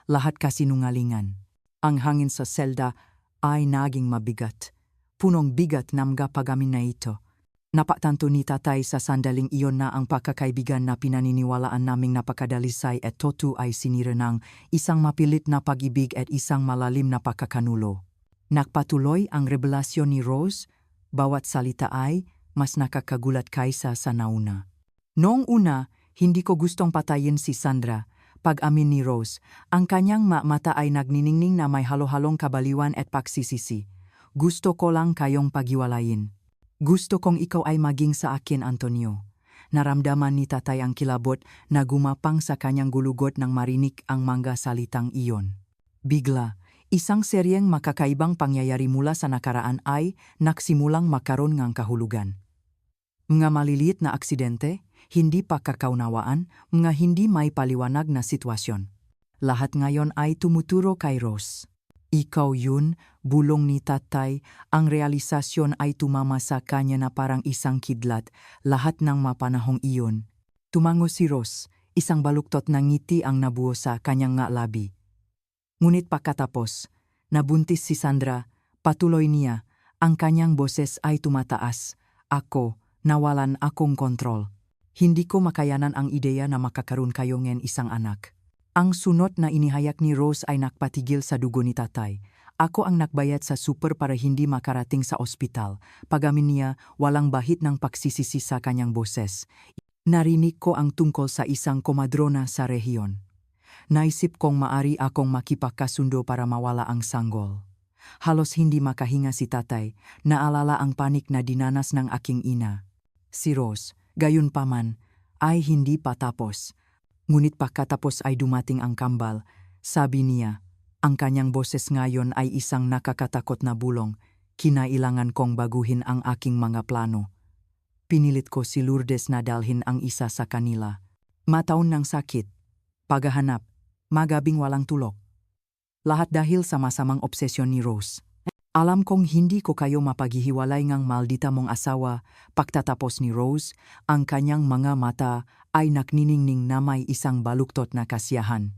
Lahat kasinungalingan. Ang hangin sa selda ay naging mabigat. Punong bigat ng pagamin na ito. Napatanto ni Tatay sa sandaling iyon na ang pagkakaibigan na pinaniniwalaan naming napakadalisay at totoo ay sinira ng isang mapilit na pag-ibig at isang malalim na pagkakanulo. Nagpatuloy ang revelasyon ni Rose, bawat salita ay mas nakakagulat kaysa sa nauna. Noong una, hindi ko gustong patayin si Sandra. Pag-amin ni Rose, ang kanyang mata ay nagniningning na may halo-halong kabaliwan at pagsisisi. Gusto ko lang kayong paghiwalayin. Gusto kong ikaw ay maging sa akin, Antonio. Naramdaman ni Tatay ang kilabot na gumapang sa kanyang gulugot nang marinig ang mga salitang iyon. Bigla, isang seryeng makakaibang pangyayari mula sa nakaraan ay nagsimulang makaroon ng kahulugan. Mga maliliit na aksidente, hindi pagkakaunawaan, mga hindi may paliwanag na sitwasyon. Lahat ngayon ay tumuturo kay Rose. Ikaw yun, bulong ni Tatay, ang realisasyon ay tumama sa kanya na parang isang kidlat, lahat ng mapanahong iyon. Tumango si Rose, isang baluktot na ngiti ang nabuo sa kanyang labi. Ngunit pagkatapos, nabuntis si Sandra, patuloy niya, ang kanyang boses ay tumataas. Ako, nawalan akong kontrol. Hindi ko makayanan ang ideya na makakaroon kayo ng isang anak. Ang sunod na inihayag ni Rose ay nakpatigil sa dugo ni Tatay. Ako ang nakbayad sa super para hindi makarating sa ospital. Pagamin niya, walang bahid ng pagsisisi sa kanyang boses. Narinig ko ang tungkol sa isang komadrona sa rehiyon. Naisip kong maari akong makipagkasundo para mawala ang sanggol. Halos hindi makahinga si Tatay, naalala ang panik na dinanas ng aking ina. Si Rose, gayunpaman, ay hindi pa tapos. Ngunit pagkatapos ay dumating ang kambal, sabi niya, ang kanyang boses ngayon ay isang nakakatakot na bulong, kinailangan kong baguhin ang aking mga plano. Pinilit ko si Lourdes na dalhin ang isa sa kanila. Mataon ng sakit, paghahanap, magabing walang tulog. Lahat dahil sa masamang obsesyon ni Rose. Alam kong hindi ko kayo mapaghihiwalay ngang maldita mong asawa. Pagtatapos ni Rose, ang kanyang mga mata ay nakniningning na may isang baluktot na kasiyahan.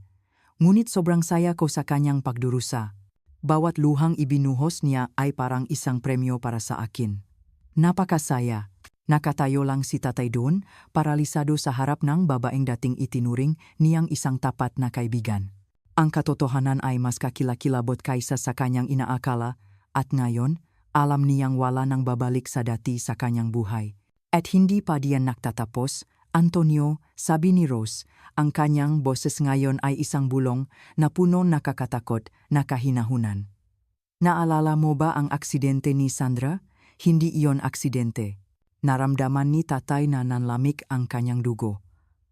Ngunit sobrang saya ko sa kanyang pagdurusa. Bawat luhang ibinuhos niya ay parang isang premyo para sa akin. Napakasaya. Nakatayo lang si Tatay doon, paralisado sa harap ng babaeng dating itinuring niyang isang tapat na kaibigan. Ang katotohanan ay mas kakilakilabot kaysa sa kanyang inaakala. At ngayon, alam niyang wala nang babalik sa dati sa kanyang buhay. At hindi pa diyan nagtatapos, Antonio, sabi ni Rose, ang kanyang boses ngayon ay isang bulong na puno nakakatakot na kahinahunan. Naalala mo ba ang aksidente ni Sandra? hindi iyon aksidente. Naramdaman ni tatay na nanlamig ang kanyang dugo.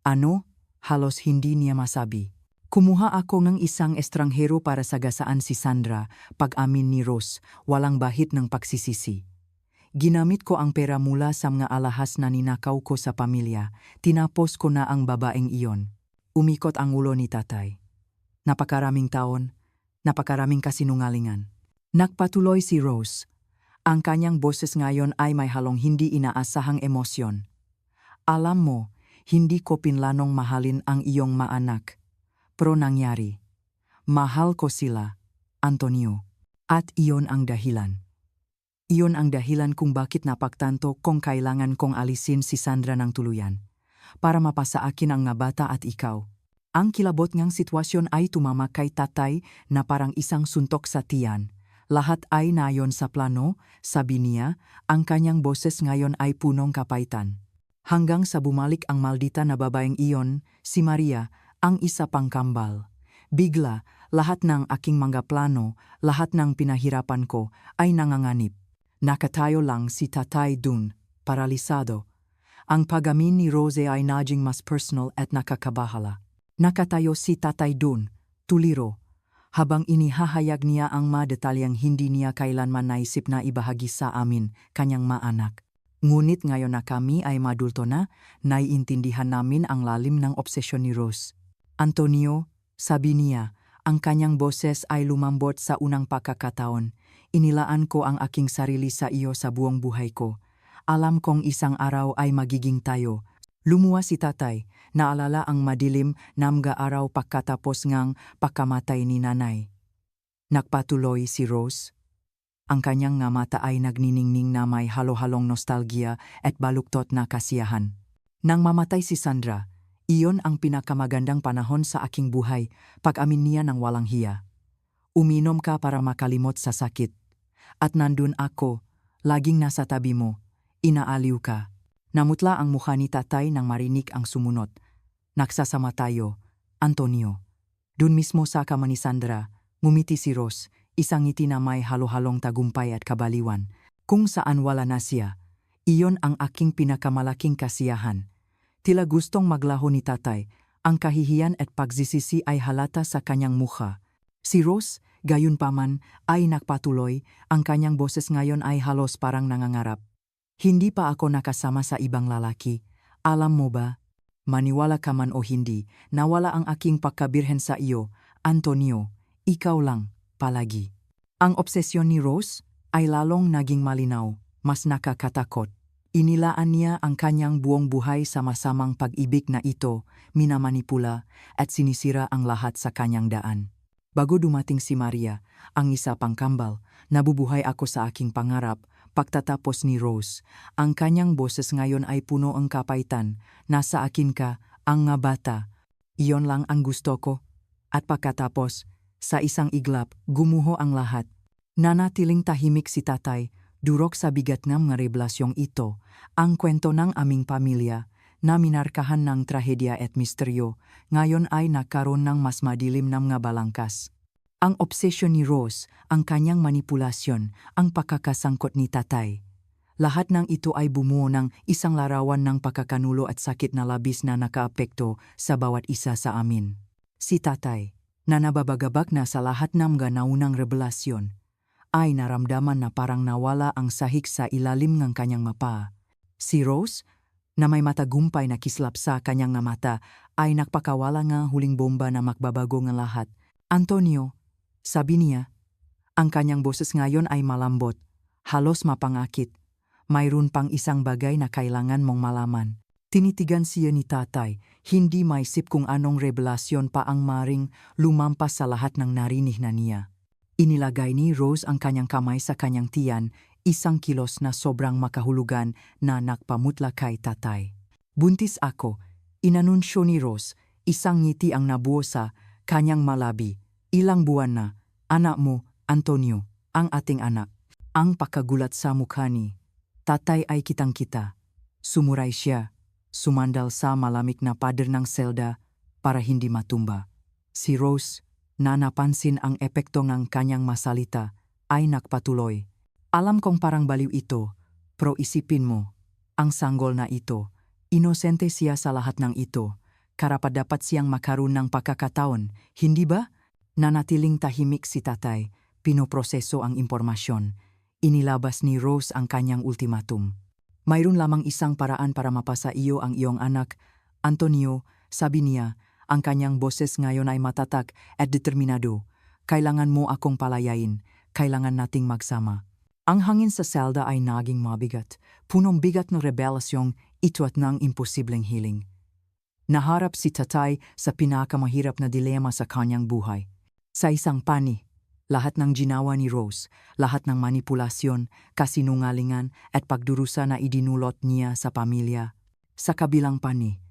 Ano? Halos hindi niya masabi. Kumuha ako ng isang estranghero para sagasaan si Sandra, pag-amin ni Rose, walang bahid ng pagsisisi. Ginamit ko ang pera mula sa mga alahas na ninakaw ko sa pamilya, tinapos ko na ang babaeng iyon. Umikot ang ulo ni tatay. Napakaraming taon, napakaraming kasinungalingan. Nagpatuloy si Rose. Ang kanyang boses ngayon ay may halong hindi inaasahang emosyon. Alam mo, hindi ko pinlanong mahalin ang iyong maanak. Pero nangyari. Mahal ko sila, Antonio. At iyon ang dahilan. Iyon ang dahilan kung bakit napagtanto kung kailangan kong alisin si Sandra ng tuluyan. Para mapasa akin ang nga bata at ikaw. Ang kilabot ngang sitwasyon ay tumama kay tatay na parang isang suntok sa tiyan. Lahat ay nayon sa plano, sabi niya, ang kanyang boses ngayon ay punong kapaitan. Hanggang sa bumalik ang maldita na babaeng iyon, si Maria, ang isa pang kambal. Bigla, lahat ng aking mga plano, lahat ng pinahirapan ko ay nanganganib. Nakatayo lang si tatay dun, paralisado. Ang pagamin ni Rose ay naging mas personal at nakakabahala. Nakatayo si tatay dun, tuliro, habang inihahayag niya ang mga detalyeng hindi niya kailanman naisip na ibahagi sa amin, kanyang maanak. Ngunit ngayon na kami ay madulto na, naiintindihan namin ang lalim ng obsesyon ni Rose. Antonio, sabi niya, ang kanyang boses ay lumambot sa unang pagkakataon. Inilaan ko ang aking sarili sa iyo sa buong buhay ko. Alam kong isang araw ay magiging tayo. Lumuwa si tatay, naalala ang madilim na mga araw pagkatapos ngang pagkamatay ni nanay. Nagpatuloy si Rose. Ang kanyang nga mata ay nagniningning na may halo-halong nostalgia at baluktot na kasiyahan. Nang mamatay si Sandra, iyon ang pinakamagandang panahon sa aking buhay, pag-amin niya ng walang hiya. Uminom ka para makalimot sa sakit. At nandun ako, laging nasa tabi mo, inaaliw ka. Namutla ang mukha ni tatay nang marinig ang sumunod. Nagsasama tayo, Antonio. Dun mismo sa kama ni Sandra, ngumiti si Rose, isang ngiti na may halo-halong tagumpay at kabaliwan. Kung saan wala na siya, iyon ang aking pinakamalaking kasiyahan. Tila gustong maglaho ni tatay, ang kahihiyan at pagsisisi ay halata sa kanyang mukha. Si Rose, gayunpaman, ay nagpatuloy, ang kanyang boses ngayon ay halos parang nangangarap. Hindi pa ako nakasama sa ibang lalaki. Alam mo ba? Maniwala ka man o hindi, nawala ang aking pagkabirhen sa iyo, Antonio, ikaw lang. Palagi. Ang obsesyon ni Rose ay lalong naging malinaw, mas nakakatakot. Inilaan niya ang kanyang buong buhay sa masamang pag-ibig na ito, minamanipula at sinisira ang lahat sa kanyang daan. Bago dumating si Maria, ang isa pang kambal, nabubuhay ako sa aking pangarap. Pagtatapos ni Rose, ang kanyang boses ngayon ay puno ang kapaitan, nasa akin ka, ang nga bata. Iyon lang ang gusto ko. At pagkatapos, sa isang iglap, gumuho ang lahat. Nanatiling tahimik si tatay, durok sa bigat ng mga revelasyong ito, ang kwento ng aming pamilya, na minarkahan ng trahedya at misteryo, ngayon ay nagkaroon ng mas madilim na mga balangkas. Ang obsesyon ni Rose, ang kanyang manipulasyon, ang pagkakasangkot ni tatay. Lahat ng ito ay bumuo ng isang larawan ng pagkakanulo at sakit na labis na nakaapekto sa bawat isa sa amin. Si tatay, na nababagabag na sa lahat ng mga naunang revelasyon, ay naramdaman na parang nawala ang sahig sa ilalim ng kanyang mapa. Si Rose, na may matagumpay na kislap sa kanyang mata, ay nagpakawala nga huling bomba na makbabago ng lahat. Antonio, sabi niya, ang kanyang boses ngayon ay malambot, halos mapangakit. Mayroon pang isang bagay na kailangan mong malaman. Tinitigan siya ni tatay, hindi maisip kung anong revelasyon pa ang maring lumampas sa lahat ng narinig na niya. Inilagay ni Rose ang kanyang kamay sa kanyang tiyan, isang kilos na sobrang makahulugan na nakpamutla kay tatay. Buntis ako, inanunsyo ni Rose, isang ngiti ang nabuo sa kanyang malabi. Ilang buwan na, anak mo, Antonio, ang ating anak. Ang pagkagulat sa mukha ni tatay ay kitang-kita. Sumuray siya, sumandal sa malamig na pader ng selda para hindi matumba. Si Rose, na napansin ang epekto ng kanyang masalita, ay nagpatuloy. Alam kong parang baliw ito, pero isipin mo, ang sanggol na ito, inosente siya sa lahat ng ito, karapat-dapat siyang makaroon ng pagkakataon, hindi ba? Nanatiling tahimik si tatay, pinoproseso ang impormasyon, inilabas ni Rose ang kanyang ultimatum. Mayroon lamang isang paraan para mapasa iyo ang iyong anak, Antonio, sabi niya, ang kanyang boses ngayon ay matatak at determinado. Kailangan mo akong palayain, kailangan nating magsama. Ang hangin sa selda ay naging mabigat, punong bigat ng rebelasyong ito at ng imposibleng hiling. Naharap si tatay sa pinakamahirap na dilema sa kanyang buhay. Sa isang pani, lahat ng ginawa ni Rose, lahat ng manipulasyon, kasinungalingan at pagdurusa na idinulot niya sa pamilya. Sa kabilang pani,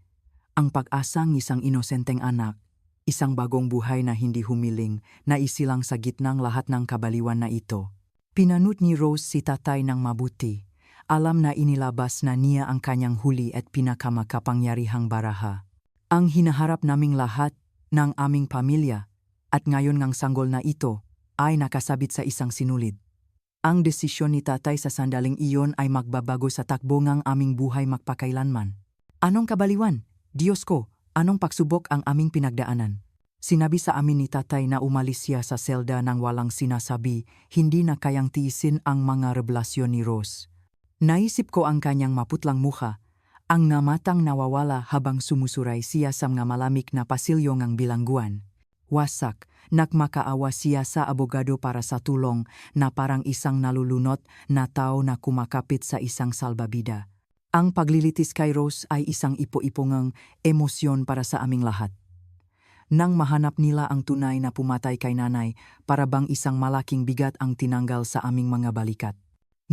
ang pag-asang isang inosenteng anak, isang bagong buhay na hindi humiling, na isilang sa gitnang lahat ng kabaliwan na ito. Pinanut ni Rose si tatay ng mabuti. Alam na inilabas na niya ang kanyang huli at pinakamakapangyarihang baraha. Ang hinaharap naming lahat ng aming pamilya at ngayon ngang sanggol na ito ay nakasabit sa isang sinulid. Ang desisyon ni tatay sa sandaling iyon ay magbabago sa takbo ng aming buhay magpakailanman. Anong kabaliwan? Diyos ko, anong pagsubok ang aming pinagdaanan? Sinabi sa amin ni tatay na umalis siya sa selda nang walang sinasabi, hindi na kayang tiisin ang mga revelasyon ni Rose. Naisip ko ang kanyang maputlang mukha, ang namatang nawawala habang sumusuray siya sa mga malamig na pasilyo ng bilangguan. Wasak, nagmakaawa siya sa abogado para sa tulong na parang isang nalulunot na tao na kumakapit sa isang salbabida. Ang paglilitis kay Rose ay isang ipo-ipongang emosyon para sa aming lahat. Nang mahanap nila ang tunay na pumatay kay nanay, para bang isang malaking bigat ang tinanggal sa aming mga balikat.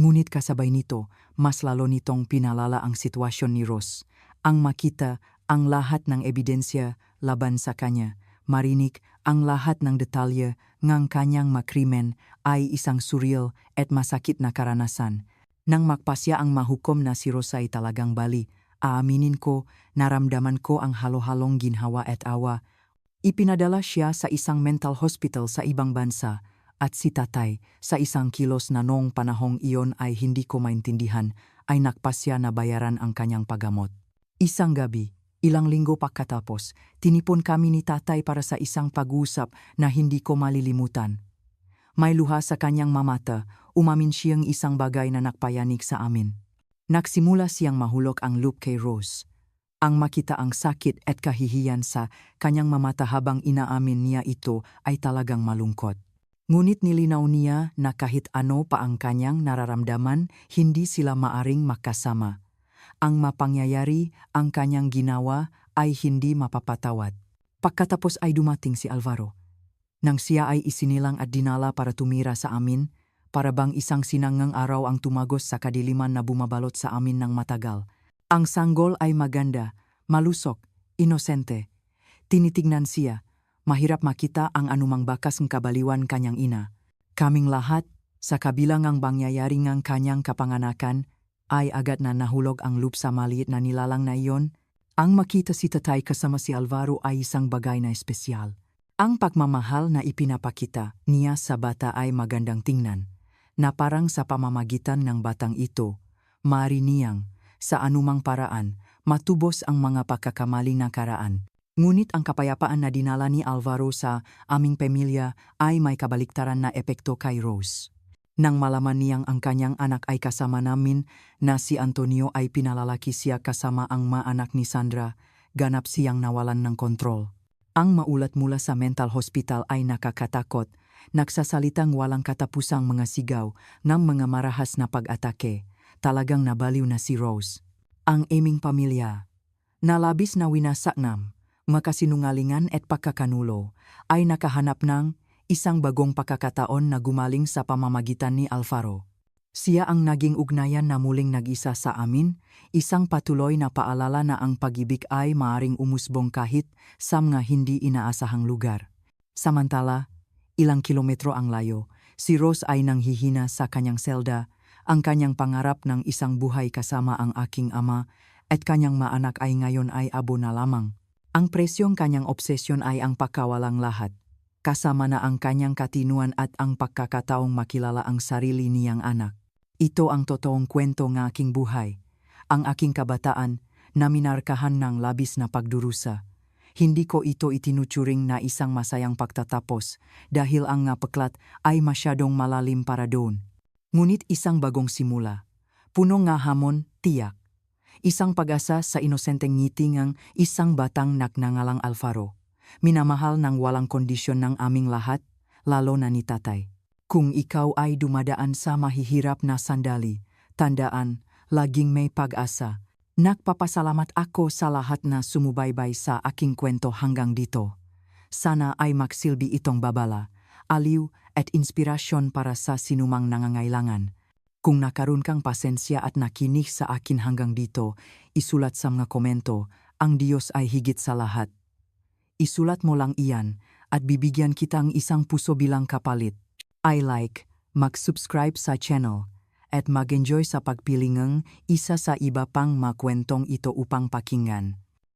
Ngunit kasabay nito, mas lalo nitong pinalala ang sitwasyon ni Rose. Ang makita ang lahat ng ebidensya laban sa kanya, marinig ang lahat ng detalye ng kanyang makrimen ay isang surreal at masakit na karanasan. Nang magpasya ang mahukom na si Rose ay talagang bali, aaminin ko, naramdaman ko ang halo-halong ginhawa at awa. Ipinadala siya sa isang mental hospital sa ibang bansa at si tatay sa isang kilos na noong panahong iyon ay hindi ko maintindihan ay nakpasya na bayaran ang kanyang paggamot. Isang gabi, ilang linggo pagkatapos, tinipon kami ni tatay para sa isang pag-uusap na hindi ko malilimutan. May luha sa kanyang mamata, umamin siyang isang bagay na nakpayanig sa amin. Nagsimula siyang mahulog ang loop kay Rose. Ang makita ang sakit at kahihiyan sa kanyang mamata habang inaamin niya ito ay talagang malungkot. Ngunit nilinaw niya na kahit ano pa ang kanyang nararamdaman, hindi sila maaring makasama. Ang mapangyayari, ang kanyang ginawa ay hindi mapapatawad. Pagkatapos ay dumating si Alvaro. Nang siya ay isinilang at dinala para tumira sa amin, para bang isang sinangang araw ang tumagos sa kadiliman na bumabalot sa amin ng matagal. Ang sanggol ay maganda, malusok, inosente. Tinitignan siya, mahirap makita ang anumang bakas ng kabaliwan kanyang ina. Kaming lahat, sa kabilang ang bangyayari ng kanyang kapanganakan, ay agad na nahulog ang loop sa maliit na nilalang na iyon. Ang makita si tatay kasama si Alvaro ay isang bagay na espesyal. Ang pagmamahal na ipinapakita niya sa bata ay magandang tingnan, na parang sa pamamagitan ng batang ito, maaari niyang, sa anumang paraan, matubos ang mga pagkakamaling nakaraan. Ngunit ang kapayapaan na dinala ni Alvaro sa aming pamilya ay may kabaliktaran na epekto kay Rose. Nang malaman niyang ang kanyang anak ay kasama namin na si Antonio ay pinalalaki siya kasama ang anak ni Sandra, ganap siyang nawalan ng kontrol. Ang maulat mula sa mental hospital ay nakakatakot, nagsasalitang walang katapusang mga sigaw ng mga marahas na pag-atake. Talagang nabaliw na si Rose. Ang aming pamilya, na labis na winasak ng makasinungalingan at pagkakanulo, ay nakahanap ng isang bagong pagkakataon na gumaling sa pamamagitan ni Alvaro. Siya ang naging ugnayan na muling nag-isa sa amin, isang patuloy na paalala na ang pag-ibig ay maaring umusbong kahit sa mga hindi inaasahang lugar. Samantala, ilang kilometro ang layo, si Rose ay nanghihina sa kanyang selda, ang kanyang pangarap ng isang buhay kasama ang aking ama at kanyang maanak ay ngayon ay abo na lamang. Ang presyong kanyang obsesyon ay ang pagkawalang lahat, kasama na ang kanyang katinuan at ang pagkakataong makilala ang sarili niyang anak. Ito ang totoong kwento ng aking buhay. Ang aking kabataan na minarkahan ng labis na pagdurusa. Hindi ko ito itinuturing na isang masayang pagtatapos dahil ang napaklat ay masyadong malalim para doon. Ngunit isang bagong simula. Puno nga hamon, tiyak. Isang pag-asa sa inosenteng ngiti ng isang batang nagnangalang Alvaro. Minamahal ng walang kondisyon ng aming lahat, lalo na ni tatay. Kung ikaw ay dumadaan sa mahihirap na sandali, tandaan, laging may pag-asa. Nagpapasalamat ako sa lahat na sumubaybay sa aking kwento hanggang dito. Sana ay magsilbi itong babala, aliw at inspirasyon para sa sinumang nangangailangan. Kung nakaroon kang pasensya at nakinig sa akin hanggang dito, isulat sa mga komento, ang Diyos ay higit sa lahat. Isulat mo lang iyan at bibigyan kitang isang puso bilang kapalit. I like, mag-subscribe sa channel, at mag-enjoy sa pagpili ng isa sa iba pang makwentong ito upang pakinggan.